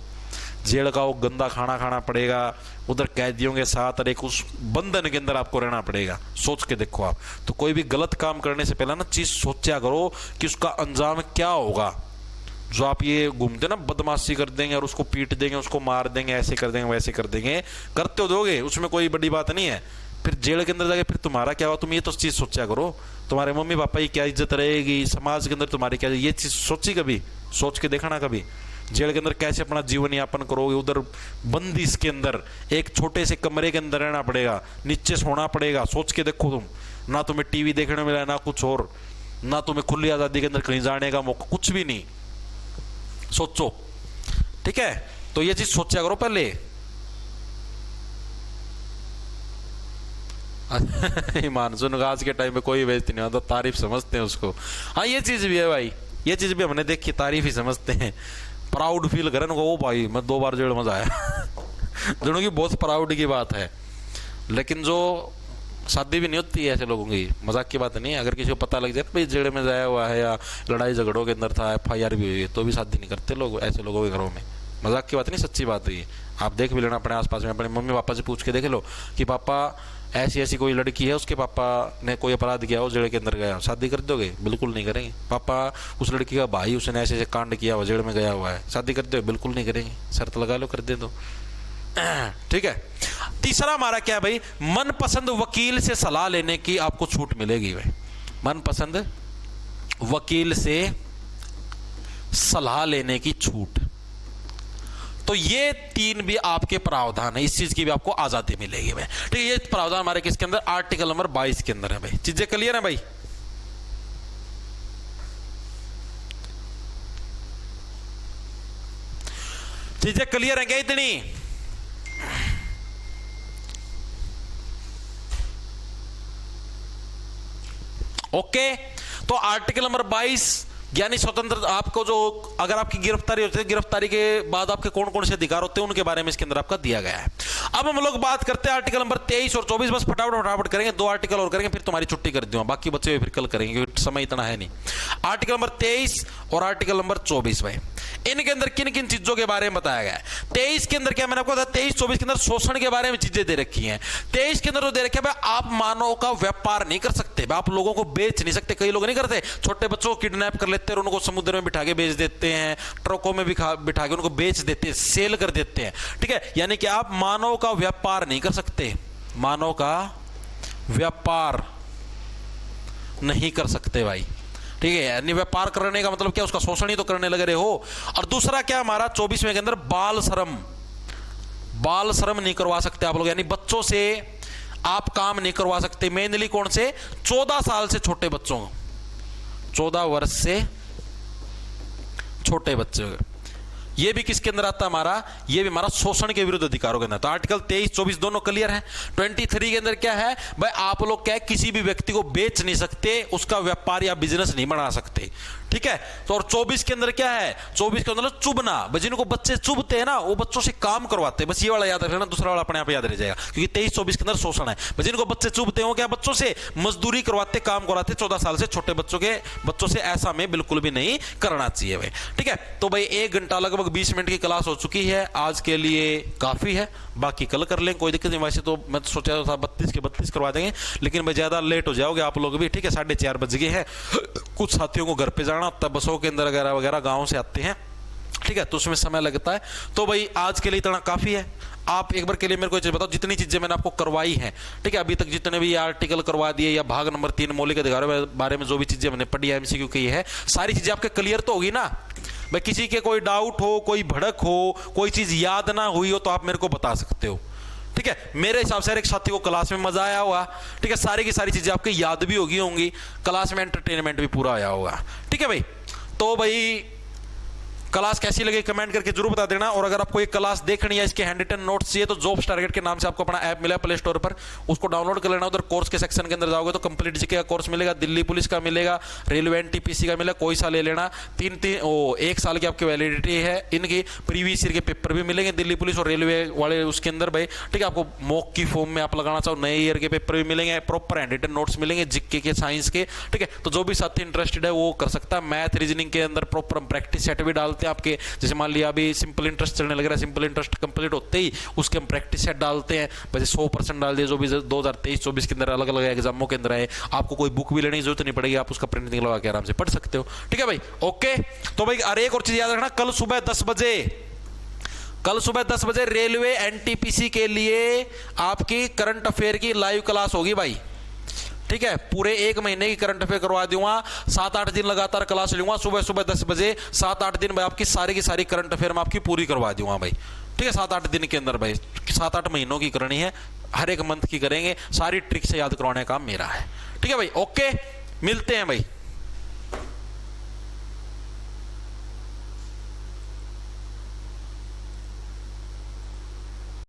जेल का वो गंदा खाना खाना पड़ेगा, उधर कैदियों के साथ और एक उस बंधन के अंदर आपको रहना पड़ेगा। सोच के देखो आप। तो कोई भी गलत काम करने से पहले ना चीज सोचा करो कि उसका अंजाम क्या होगा। जो आप ये घूमते ना बदमाशी कर देंगे और उसको पीट देंगे, उसको मार देंगे, ऐसे कर देंगे वैसे कर देंगे, करते हो दोगे, उसमें कोई बड़ी बात नहीं है। फिर जेल के अंदर जाके फिर तुम्हारा क्या होगा, तुम ये तो चीज सोचा करो, तुम्हारे मम्मी पापा की क्या इज्जत रहेगी, समाज के अंदर तुम्हारी क्या, ये चीज सोची कभी, सोच के देखना कभी। जेल के अंदर कैसे अपना जीवन यापन करोगे, उधर बंदिश के अंदर एक छोटे से कमरे के अंदर रहना पड़ेगा, नीचे सोना पड़ेगा। सोच के देखो तुम, ना तुम्हें टीवी देखने मिला, ना कुछ और, ना तुम्हें खुली आजादी के अंदर कहीं जाने का मौका, कुछ भी नहीं। सोचो, ठीक है, तो ये चीज सोचा करो पहले। मानसून आज के टाइम में कोई बेइज्जती नहीं होता, तारीफ समझते हैं उसको। हाँ ये चीज भी है भाई, ये चीज भी हमने देखी, तारीफ ही समझते हैं। प्राउड फील करें वो भाई मैं 2 बार जेल में आया। दोनों की बहुत प्राउड की बात है। लेकिन जो शादी भी नहीं होती है ऐसे लोगों की, मजाक की बात नहीं है। अगर किसी को पता लग जाए भाई जेल में जाया हुआ है या लड़ाई झगड़ों के अंदर था, FIR भी हुई है, तो भी शादी नहीं करते लोग ऐसे लोगों के घरों में। मजाक की बात नहीं, सच्ची बात है ये। आप देख भी लेना अपने आसपास में, अपने मम्मी पापा से पूछ के देख लो कि पापा ऐसी ऐसी कोई लड़की है, उसके पापा ने कोई अपराध किया हो, जेल के अंदर गया, शादी कर दोगे? बिल्कुल नहीं करेंगे। पापा उस लड़की का भाई, उसने ऐसे ऐसे कांड किया हुआ, जेल में गया हुआ है, शादी कर दोगे? बिल्कुल नहीं करेंगे। शर्त लगा लो, कर दे दो। ठीक है। तीसरा हमारा क्या है भाई, मनपसंद वकील से सलाह लेने की आपको छूट मिलेगी भाई। मनपसंद वकील से सलाह लेने की छूट। तो ये 3 भी आपके प्रावधान है, इस चीज की भी आपको आजादी मिलेगी भाई। ठीक है, ये प्रावधान हमारे किसके अंदर, आर्टिकल नंबर 22 के अंदर है भाई। चीजें क्लियर है भाई? चीजें क्लियर है क्या इतनी? ओके, तो आर्टिकल नंबर 22 यानी स्वतंत्र, आपको जो अगर आपकी गिरफ्तारी होती है, गिरफ्तारी के बाद आपके कौन कौन से अधिकार होते हैं उनके बारे में इसके अंदर आपका दिया गया है। अब हम लोग बात करते हैं आर्टिकल नंबर 23 और 24, बस फटाफट करेंगे, 2 आर्टिकल और करेंगे, फिर तुम्हारी छुट्टी कर दूंगा, बाकी बच्चे हुए फिर कल करेंगे क्योंकि समय इतना है नहीं। आर्टिकल नंबर 23 और आर्टिकल नंबर 24 भाई, इनके अंदर किन किन चीजों के बारे में बताया गया है। 23 के अंदर क्या मैंने आपको बताया, 23-24 के अंदर शोषण के बारे में चीजें दे रखी हैं। 23 के अंदर जो दे रखे भाई, आप मानव का व्यापार नहीं कर सकते, आप लोगों को बेच नहीं सकते। कई लोग नहीं करते, छोटे बच्चों को किडनैप कर लेते हैं और उनको समुद्र में बिठा के बेच देते हैं, ट्रकों में बिठा के उनको बेच देते हैं, सेल कर देते हैं। ठीक है, यानी कि आप मानव का व्यापार नहीं कर सकते, मानव का व्यापार नहीं कर सकते भाई। ठीक है, यानी व्यापार करने का मतलब क्या, उसका शोषण ही तो करने लगे रहे हो। और दूसरा क्या हमारा 24वें के अंदर, बाल श्रम नहीं करवा सकते आप लोग, यानी बच्चों से आप काम नहीं करवा सकते। मेनली कौन से, 14 साल से छोटे बच्चों, 14 वर्ष से छोटे बच्चे, ये भी किसके अंदर आता है हमारा, ये भी हमारा शोषण के विरुद्ध अधिकारों के अंदर। तो आर्टिकल 23-24 दोनों क्लियर है। 23 के अंदर क्या है भाई, आप लोग क्या है, किसी भी व्यक्ति को बेच नहीं सकते, उसका व्यापार या बिजनेस नहीं बना सकते। ठीक है, तो और 24 के अंदर क्या है, 24 के अंदर चुभना, जिनको बच्चे चुभते हैं ना वो बच्चों से काम करवाते हैं, बस ये वाला याद रखना, दूसरा वाला अपने आप याद रह जाएगा, क्योंकि 23-24 के अंदर शोषण है। जिनको बच्चे चुभते हो क्या, बच्चों से मजदूरी करवाते, काम करवाते 14 साल से छोटे बच्चों से, ऐसा में बिल्कुल भी नहीं करना चाहिए भाई। ठीक है, तो भाई 1 घंटा लगभग 20 मिनट की क्लास हो चुकी है, आज के लिए काफी है, बाकी कल कर लेंगे, कोई दिक्कत नहीं। वैसे तो मैं सोचा था 32 के 32 करवा देंगे, लेकिन भाई ज्यादा लेट हो जाओगे आप लोग भी। ठीक है, 4:30 बज गए हैं, कुछ साथियों को घर पे जाना, तब बसों के अंदर वगैरह गांव से आते हैं। ठीक है, तो उसमें समय लगता है। तो भाई आज के लिए इतना काफी है। आप एक बार के लिए मेरे को बताओ, जितनी चीजें मैंने आपको करवाई हैं, ठीक है, अभी तक जितने भी आर्टिकल करवा दिए या भाग नंबर 3 मौलिक अधिकारों के बारे में जो भी चीजें मैंने पढ़ी है, एमसीक्यू की है, सारी चीजें आपके क्लियर तो होगी ना भाई। किसी के कोई डाउट हो, कोई भड़क हो, कोई चीज याद ना हुई हो तो आप मेरे को बता सकते हो। ठीक है, मेरे हिसाब से हर एक साथी को क्लास में मजा आया होगा। ठीक है, सारी की सारी चीजें आपके याद भी होंगी, क्लास में एंटरटेनमेंट भी पूरा आया होगा। ठीक है भाई, तो भाई क्लास कैसी लगी कमेंट करके जरूर बता देना। और अगर आपको ये क्लास देखनी है, इसके हैंड रिटन नोट्स चाहिए, तो जॉब्स टारगेट के नाम से आपको अपना ऐप मिला प्ले स्टोर पर, उसको डाउनलोड कर लेना। उधर कोर्स के सेक्शन के अंदर जाओगे तो कंप्लीट जीके का कोर्स मिलेगा, दिल्ली पुलिस का मिलेगा, रेलवे एनटीपीसी का मिलेगा, कोई सा ले लेना। 1 साल की आपकी वैलिडिटी है। इनकी प्रीवियस ईयर के पेपर भी मिलेंगे, दिल्ली पुलिस और रेलवे वाले उसके अंदर भाई। ठीक है, आपको मॉक की फॉर्म में आप लगाना चाहो, नए ईयर के पेपर भी मिलेंगे, प्रॉपर हैंड रिटन नोट्स मिलेंगे जीके के, साइंस के। ठीक है, तो जो भी साथी इंटरेस्टेड है वो कर सकता है। मैथ रीजनिंग के अंदर प्रॉपर प्रैक्टिस सेट भी डालते हैं आपके, जैसे मान लिया अभी सिंपल इंटरेस्ट चलने लग रहा है, सिंपल इंटरेस्ट कंप्लीट होते ही उसके हम प्रैक्टिस सेट डालते हैं। वैसे 100% डाल दिए, जो भी 2023-24 के अंदर अलग अलग एग्जामों के अंदर आए। आपको कोई बुक भी लेने की जरूरत नहीं पड़ेगी, आप उसका प्रिंट लगा के आराम से पढ़ सकते हो। ठीक है भाई, ओके। तो भाई अरे एक और चीज याद रखना, कल सुबह 10 बजे रेलवे एनटीपीसी के लिए आपकी करंट अफेयर की लाइव क्लास होगी भाई। ठीक है, पूरे 1 महीने की करंट अफेयर करवा दूंगा, 7-8 दिन लगातार क्लास लूंगा, सुबह 10 बजे 7-8 दिन भाई आपकी सारी की सारी करंट अफेयर मैं आपकी पूरी करवा दूंगा भाई। ठीक है, 7-8 दिन के अंदर भाई, 7-8 महीनों की करनी है, हर एक मंथ की करेंगे, सारी ट्रिक से याद करवाने का काम मेरा है। ठीक है भाई, ओके, मिलते हैं भाई।